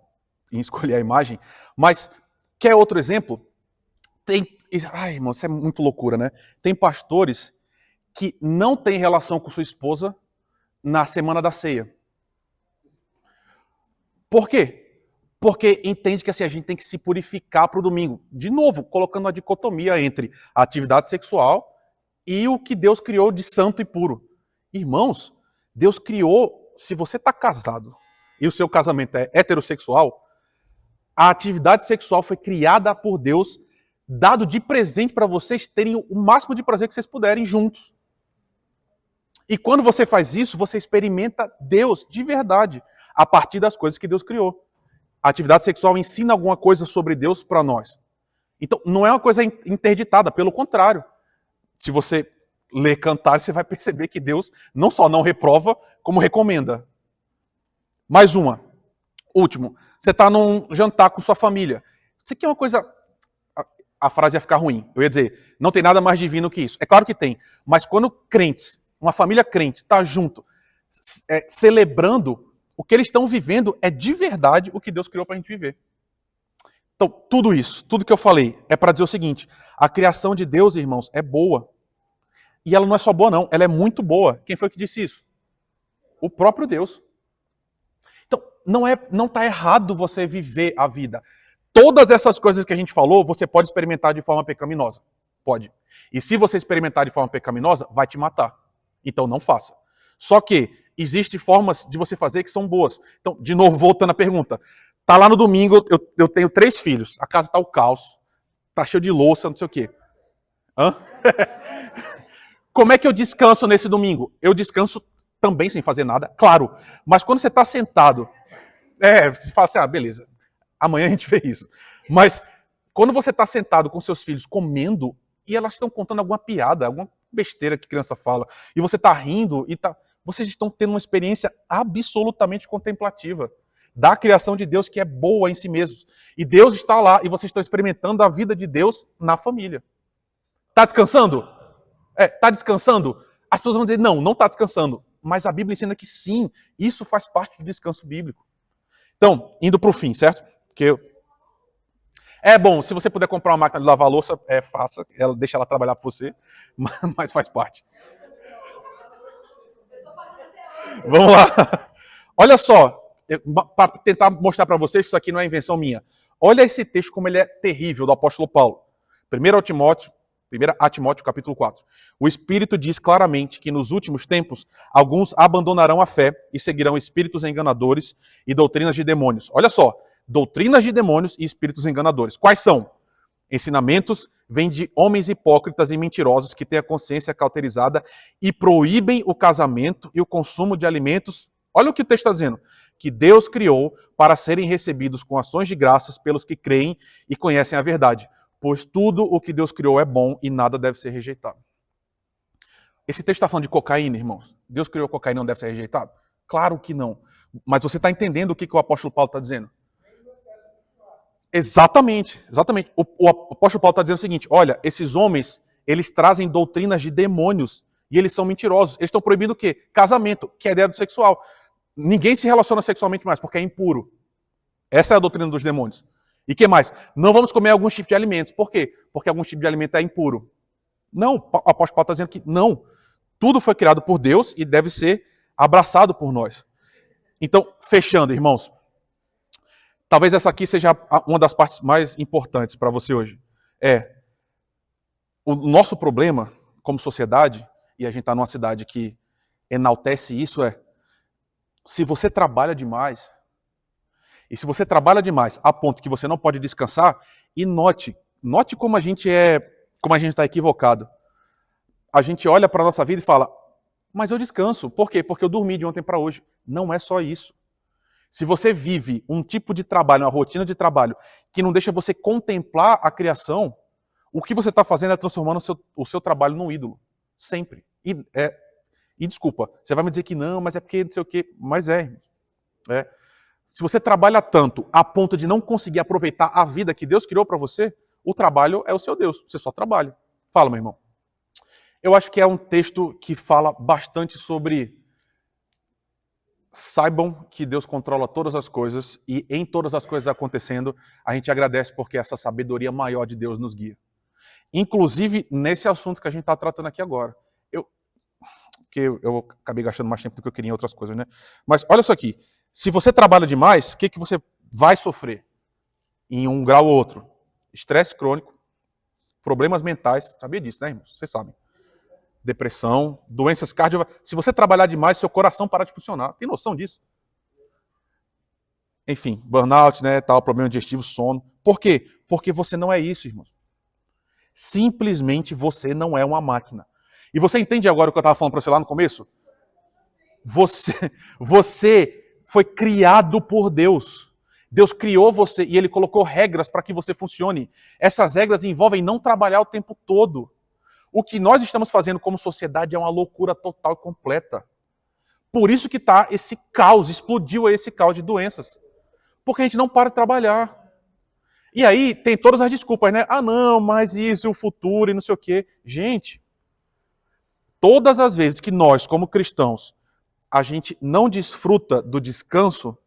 em escolher a imagem, mas quer outro exemplo? Ai, irmão, isso é muito loucura, né? Tem pastores que não têm relação com sua esposa na semana da ceia. Por quê? Porque entende que assim, a gente tem que se purificar para o domingo. De novo, colocando uma dicotomia entre a atividade sexual e o que Deus criou de santo e puro. Irmãos, Deus criou, se você está casado e o seu casamento é heterossexual, a atividade sexual foi criada por Deus, dado de presente para vocês terem o máximo de prazer que vocês puderem juntos. E quando você faz isso, você experimenta Deus de verdade, a partir das coisas que Deus criou. A atividade sexual ensina alguma coisa sobre Deus para nós. Então, não é uma coisa interditada, pelo contrário. Se você ler Cantares, você vai perceber que Deus não só não reprova, como recomenda. Mais uma. Último. Você está num jantar com sua família. Isso aqui é uma coisa... A frase ia ficar ruim. Eu ia dizer, não tem nada mais divino que isso. É claro que tem. Mas quando crentes, uma família crente, está junto, celebrando, o que eles estão vivendo é de verdade o que Deus criou para a gente viver. Então, tudo isso, tudo que eu falei, é para dizer o seguinte: a criação de Deus, irmãos, é boa. E ela não é só boa, não. Ela é muito boa. Quem foi que disse isso? O próprio Deus. Então, não está errado você viver a vida. Todas essas coisas que a gente falou, você pode experimentar de forma pecaminosa. Pode. E se você experimentar de forma pecaminosa, vai te matar. Então não faça. Só que existem formas de você fazer que são boas. Então, de novo, voltando à pergunta. Tá lá no domingo, eu tenho 3 filhos. A casa tá o caos. Tá cheio de louça, não sei o quê. Hã? Como é que eu descanso nesse domingo? Eu descanso também sem fazer nada, claro. Mas quando você está sentado, você fala assim, beleza. Amanhã a gente vê isso. Mas quando você está sentado com seus filhos comendo e elas estão contando alguma piada, alguma besteira que criança fala, e você está rindo, vocês estão tendo uma experiência absolutamente contemplativa da criação de Deus que é boa em si mesmos. E Deus está lá e vocês estão experimentando a vida de Deus na família. Está descansando? Está descansando? As pessoas vão dizer, não está descansando. Mas a Bíblia ensina que sim, isso faz parte do descanso bíblico. Então, indo para o fim, certo? Porque é bom, se você puder comprar uma máquina de lavar louça, faça, deixa ela trabalhar para você, mas faz parte. Vamos lá. Olha só, para tentar mostrar para vocês que isso aqui não é invenção minha. Olha esse texto como ele é terrível do apóstolo Paulo. 1 Timóteo, capítulo 4. O Espírito diz claramente que nos últimos tempos, alguns abandonarão a fé e seguirão espíritos enganadores e doutrinas de demônios. Olha só, doutrinas de demônios e espíritos enganadores. Quais são? Ensinamentos vêm de homens hipócritas e mentirosos que têm a consciência cauterizada e proíbem o casamento e o consumo de alimentos. Olha o que o texto está dizendo. Que Deus criou para serem recebidos com ações de graças pelos que creem e conhecem a verdade. Pois tudo o que Deus criou é bom e nada deve ser rejeitado. Esse texto está falando de cocaína, irmãos. Deus criou cocaína e não deve ser rejeitado? Claro que não. Mas você está entendendo o que o apóstolo Paulo está dizendo? Exatamente. O apóstolo Paulo está dizendo o seguinte, olha, esses homens, eles trazem doutrinas de demônios e eles são mentirosos. Eles estão proibindo o quê? Casamento, que é a ideia do sexual. Ninguém se relaciona sexualmente mais, porque é impuro. Essa é a doutrina dos demônios. E que mais? Não vamos comer alguns tipos de alimentos. Por quê? Porque alguns tipos de alimento é impuro. Não, o apóstolo Paulo está dizendo que não. Tudo foi criado por Deus e deve ser abraçado por nós. Então, fechando, irmãos. Talvez essa aqui seja uma das partes mais importantes para você hoje. O nosso problema como sociedade, e a gente está numa cidade que enaltece isso, se você trabalha demais, e se você trabalha demais a ponto que você não pode descansar, e note como a gente está equivocado. A gente olha para a nossa vida e fala, mas eu descanso. Por quê? Porque eu dormi de ontem para hoje. Não é só isso. Se você vive um tipo de trabalho, uma rotina de trabalho, que não deixa você contemplar a criação, o que você está fazendo é transformando o seu trabalho num ídolo. Sempre. E desculpa, você vai me dizer que não, mas é porque não sei o quê. Mas Se você trabalha tanto a ponto de não conseguir aproveitar a vida que Deus criou para você, o trabalho é o seu Deus. Você só trabalha. Fala, meu irmão. Eu acho que é um texto que fala bastante sobre saibam que Deus controla todas as coisas e em todas as coisas acontecendo, a gente agradece porque essa sabedoria maior de Deus nos guia. Inclusive nesse assunto que a gente está tratando aqui agora. Porque eu acabei gastando mais tempo do que eu queria em outras coisas, né? Mas olha isso aqui. Se você trabalha demais, o que você vai sofrer? Em um grau ou outro. Estresse crônico, problemas mentais, sabia disso, né, irmãos? Vocês sabem. Depressão, doenças cardiovasculares. Se você trabalhar demais, seu coração para de funcionar. Tem noção disso? Enfim, burnout, né, tal, problema digestivo, sono. Por quê? Porque você não é isso, irmãos. Simplesmente você não é uma máquina. E você entende agora o que eu estava falando para você lá no começo? Você foi criado por Deus. Deus criou você e Ele colocou regras para que você funcione. Essas regras envolvem não trabalhar o tempo todo. O que nós estamos fazendo como sociedade é uma loucura total e completa. Por isso que está esse caos, explodiu esse caos de doenças. Porque a gente não para de trabalhar. E aí tem todas as desculpas, né? Ah não, mas isso, o futuro e não sei o quê. Gente, todas as vezes que nós, como cristãos, a gente não desfruta do descanso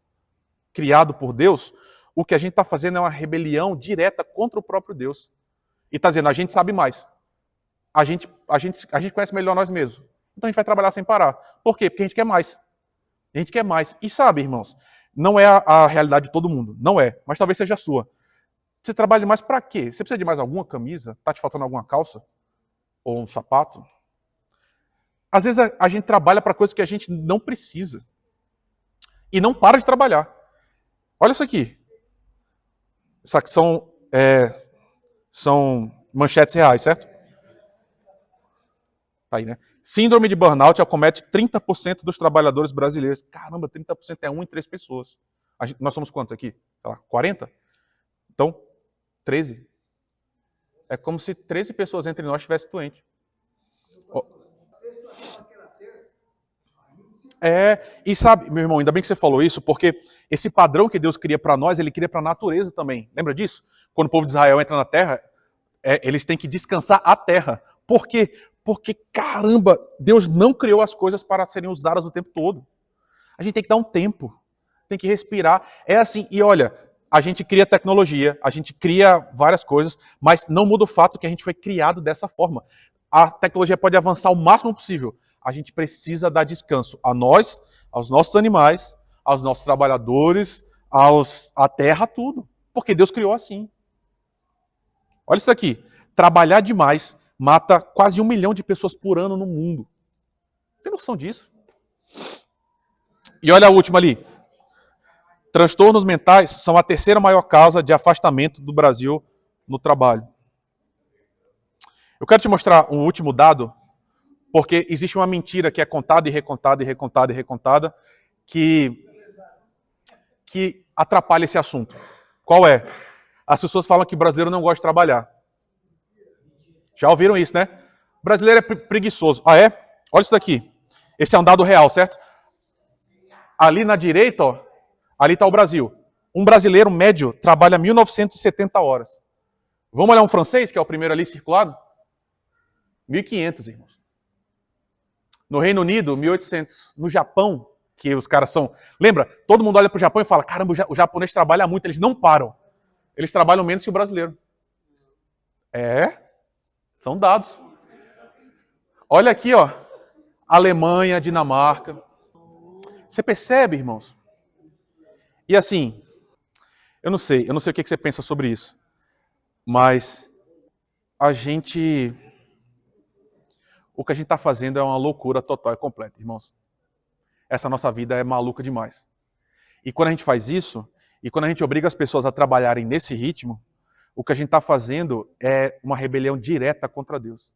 criado por Deus, o que a gente está fazendo é uma rebelião direta contra o próprio Deus. E está dizendo, a gente sabe mais. A gente conhece melhor nós mesmos. Então a gente vai trabalhar sem parar. Por quê? Porque a gente quer mais. A gente quer mais. E sabe, irmãos, não é a realidade de todo mundo. Não é. Mas talvez seja a sua. Você trabalha demais para quê? Você precisa de mais alguma camisa? Está te faltando alguma calça? Ou um sapato? Às vezes a gente trabalha para coisas que a gente não precisa. E não para de trabalhar. Olha isso aqui. Isso aqui são manchetes reais, certo? Tá aí, né? Síndrome de burnout acomete 30% dos trabalhadores brasileiros. Caramba, 30% é 1 em 3 pessoas. Nós somos quantos aqui? Sei lá, 40? Então, 13. É como se 13 pessoas entre nós estivessem doentes. E sabe, meu irmão, ainda bem que você falou isso, porque esse padrão que Deus cria para nós, Ele cria para a natureza também. Lembra disso? Quando o povo de Israel entra na terra, eles têm que descansar a terra. Por quê? Porque, caramba, Deus não criou as coisas para serem usadas o tempo todo. A gente tem que dar um tempo, tem que respirar. É assim, e olha, a gente cria tecnologia, a gente cria várias coisas, mas não muda o fato que a gente foi criado dessa forma. A tecnologia pode avançar o máximo possível. A gente precisa dar descanso a nós, aos nossos animais, aos nossos trabalhadores, à terra, tudo. Porque Deus criou assim. Olha isso daqui. Trabalhar demais mata quase 1 milhão de pessoas por ano no mundo. Tem noção disso? E olha a última ali. Transtornos mentais são a 3ª maior causa de afastamento do Brasil no trabalho. Eu quero te mostrar um último dado, porque existe uma mentira que é contada e recontada e recontada e recontada, que atrapalha esse assunto. Qual é? As pessoas falam que o brasileiro não gosta de trabalhar. Já ouviram isso, né? O brasileiro é preguiçoso. Ah, é? Olha isso daqui. Esse é um dado real, certo? Ali na direita, ó, ali está o Brasil. Um brasileiro médio trabalha 1.970 horas. Vamos olhar um francês, que é o primeiro ali circulado? 1.500, irmãos. No Reino Unido, 1.800. No Japão, que os caras são... Lembra? Todo mundo olha para o Japão e fala, caramba, o japonês trabalha muito. Eles não param. Eles trabalham menos que o brasileiro. São dados. Olha aqui, ó. Alemanha, Dinamarca. Você percebe, irmãos? E assim, eu não sei o que você pensa sobre isso. Mas o que a gente está fazendo é uma loucura total e completa, irmãos. Essa nossa vida é maluca demais. E quando a gente faz isso, e quando a gente obriga as pessoas a trabalharem nesse ritmo, o que a gente está fazendo é uma rebelião direta contra Deus.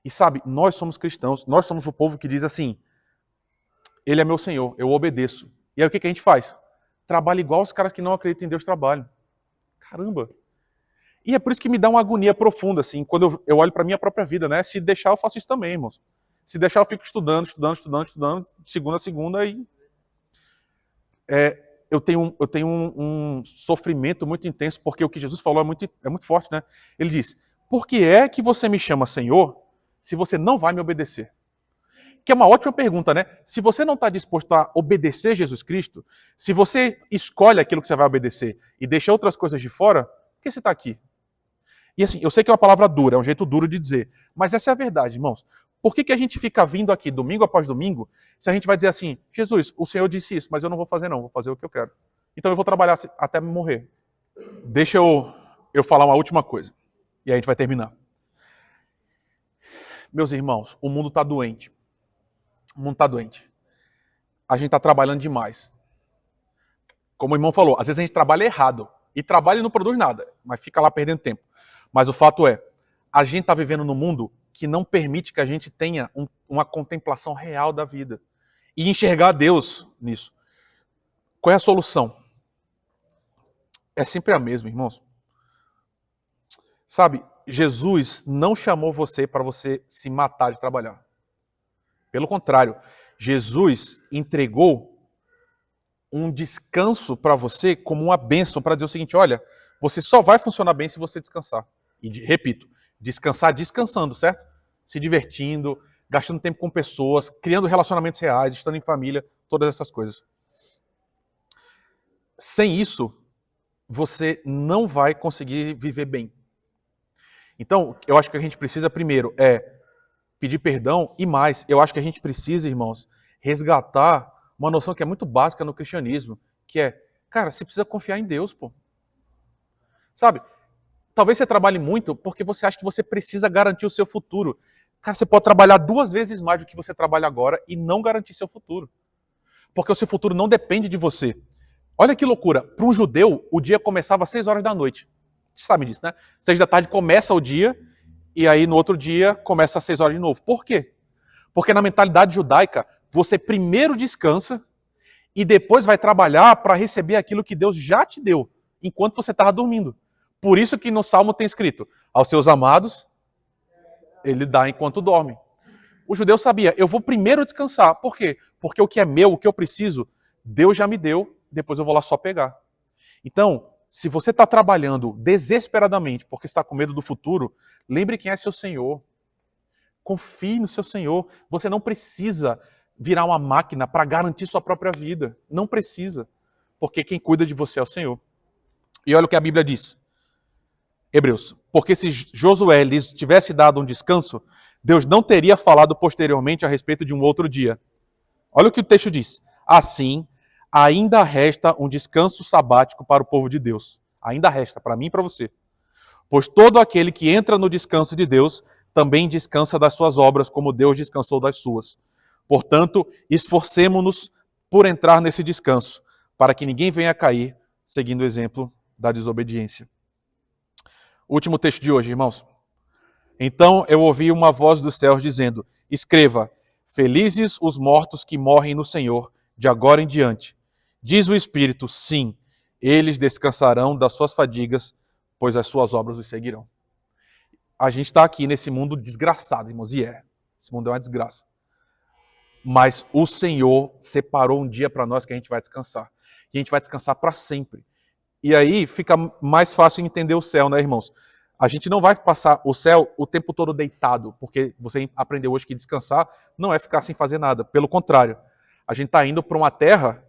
E sabe, nós somos cristãos, nós somos o povo que diz assim, Ele é meu Senhor, eu obedeço. E aí o que a gente faz? Trabalha igual os caras que não acreditam em Deus trabalham. Caramba! E é por isso que me dá uma agonia profunda, assim, quando eu olho para a minha própria vida, né? Se deixar, eu faço isso também, irmãos. Se deixar, eu fico estudando, de segunda a segunda, e... eu tenho um sofrimento muito intenso, porque o que Jesus falou é muito forte, né? Ele diz, por que é que você me chama Senhor, se você não vai me obedecer? Que é uma ótima pergunta, né? Se você não está disposto a obedecer Jesus Cristo, se você escolhe aquilo que você vai obedecer e deixa outras coisas de fora, por que você está aqui? E assim, eu sei que é uma palavra dura, é um jeito duro de dizer, mas essa é a verdade, irmãos. Por que a gente fica vindo aqui domingo após domingo, se a gente vai dizer assim, Jesus, o Senhor disse isso, mas eu não vou fazer não, vou fazer o que eu quero. Então eu vou trabalhar até morrer. Deixa eu falar uma última coisa, e aí a gente vai terminar. Meus irmãos, o mundo está doente. O mundo está doente. A gente está trabalhando demais. Como o irmão falou, às vezes a gente trabalha errado. E trabalha e não produz nada, mas fica lá perdendo tempo. Mas o fato é, a gente está vivendo num mundo que não permite que a gente tenha uma contemplação real da vida. E enxergar Deus nisso. Qual é a solução? É sempre a mesma, irmãos. Sabe, Jesus não chamou você para você se matar de trabalhar. Pelo contrário, Jesus entregou um descanso para você como uma bênção, para dizer o seguinte, olha, você só vai funcionar bem se você descansar. E repito, descansar descansando, certo? Se divertindo, gastando tempo com pessoas, criando relacionamentos reais, estando em família, todas essas coisas. Sem isso, você não vai conseguir viver bem. Então, eu acho que a gente precisa primeiro pedir perdão e mais, eu acho que a gente precisa, irmãos, resgatar uma noção que é muito básica no cristianismo, que é, cara, você precisa confiar em Deus, pô. Sabe? Talvez você trabalhe muito porque você acha que você precisa garantir o seu futuro. Cara, você pode trabalhar 2 vezes mais do que você trabalha agora e não garantir seu futuro. Porque o seu futuro não depende de você. Olha que loucura. Para um judeu, o dia começava às 6 horas da noite. Você sabe disso, né? 6 da tarde começa o dia e aí no outro dia começa às 6 horas de novo. Por quê? Porque na mentalidade judaica, você primeiro descansa e depois vai trabalhar para receber aquilo que Deus já te deu, enquanto você estava dormindo. Por isso que no Salmo tem escrito, aos seus amados, ele dá enquanto dorme. O judeu sabia, eu vou primeiro descansar. Por quê? Porque o que é meu, o que eu preciso, Deus já me deu, depois eu vou lá só pegar. Então, se você está trabalhando desesperadamente porque está com medo do futuro, lembre quem é seu Senhor. Confie no seu Senhor. Você não precisa virar uma máquina para garantir sua própria vida. Não precisa. Porque quem cuida de você é o Senhor. E olha o que a Bíblia diz. Hebreus. Porque se Josué lhes tivesse dado um descanso, Deus não teria falado posteriormente a respeito de um outro dia. Olha o que o texto diz. Assim, ainda resta um descanso sabático para o povo de Deus. Ainda resta, para mim e para você. Pois todo aquele que entra no descanso de Deus também descansa das suas obras, como Deus descansou das suas. Portanto, esforcemo-nos por entrar nesse descanso, para que ninguém venha a cair, seguindo o exemplo da desobediência. Último texto de hoje, irmãos. Então eu ouvi uma voz dos céus dizendo, escreva, felizes os mortos que morrem no Senhor, de agora em diante. Diz o Espírito, sim, eles descansarão das suas fadigas, pois as suas obras os seguirão. A gente está aqui nesse mundo desgraçado, irmãos, e esse mundo é uma desgraça. Mas o Senhor separou um dia para nós que a gente vai descansar. E a gente vai descansar para sempre. E aí fica mais fácil entender o céu, né, irmãos? A gente não vai passar o céu o tempo todo deitado, porque você aprendeu hoje que descansar não é ficar sem fazer nada. Pelo contrário, a gente está indo para uma terra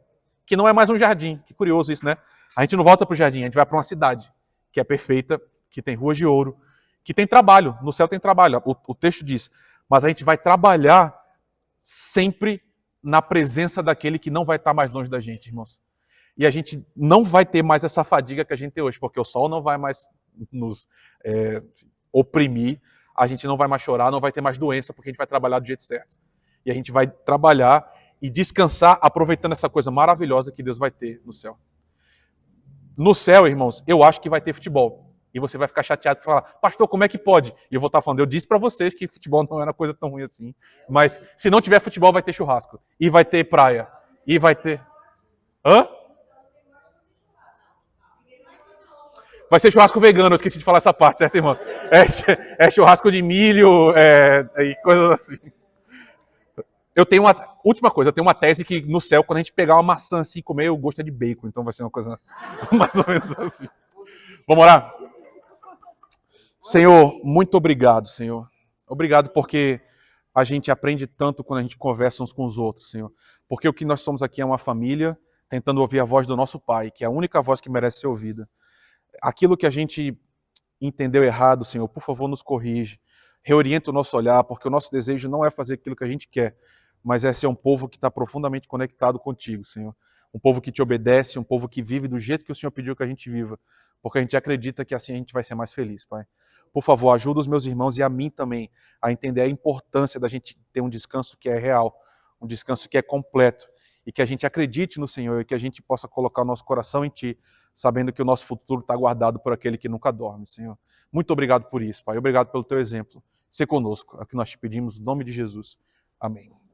que não é mais um jardim. Que curioso isso, né? A gente não volta para o jardim, a gente vai para uma cidade que é perfeita, que tem ruas de ouro, que tem trabalho. No céu tem trabalho, o texto diz. Mas a gente vai trabalhar sempre na presença daquele que não vai estar mais longe da gente, irmãos. E a gente não vai ter mais essa fadiga que a gente tem hoje, porque o sol não vai mais nos oprimir, a gente não vai mais chorar, não vai ter mais doença, porque a gente vai trabalhar do jeito certo. E a gente vai trabalhar e descansar aproveitando essa coisa maravilhosa que Deus vai ter no céu. No céu, irmãos, eu acho que vai ter futebol. E você vai ficar chateado e falar, pastor, como é que pode? E eu vou estar falando, eu disse para vocês que futebol não era coisa tão ruim assim. Mas se não tiver futebol, vai ter churrasco. E vai ter praia. E vai ter... Hã? Vai ser churrasco vegano, eu esqueci de falar essa parte, certo, irmãos? É churrasco de milho e coisas assim. Eu tenho uma última coisa, eu tenho uma tese que no céu, quando a gente pegar uma maçã assim e comer, o gosto é de bacon, então vai ser uma coisa mais ou menos assim. Vamos orar? Senhor, muito obrigado, Senhor. Obrigado porque a gente aprende tanto quando a gente conversa uns com os outros, Senhor. Porque o que nós somos aqui é uma família tentando ouvir a voz do nosso Pai, que é a única voz que merece ser ouvida. Aquilo que a gente entendeu errado, Senhor, por favor, nos corrige. Reorienta o nosso olhar, porque o nosso desejo não é fazer aquilo que a gente quer, mas é ser um povo que está profundamente conectado contigo, Senhor. Um povo que te obedece, um povo que vive do jeito que o Senhor pediu que a gente viva, porque a gente acredita que assim a gente vai ser mais feliz, Pai. Por favor, ajuda os meus irmãos e a mim também a entender a importância da gente ter um descanso que é real, um descanso que é completo, e que a gente acredite no Senhor e que a gente possa colocar o nosso coração em Ti, sabendo que o nosso futuro está guardado por aquele que nunca dorme, Senhor. Muito obrigado por isso, Pai. Obrigado pelo Teu exemplo. Ser conosco, é o que nós te pedimos, em nome de Jesus. Amém.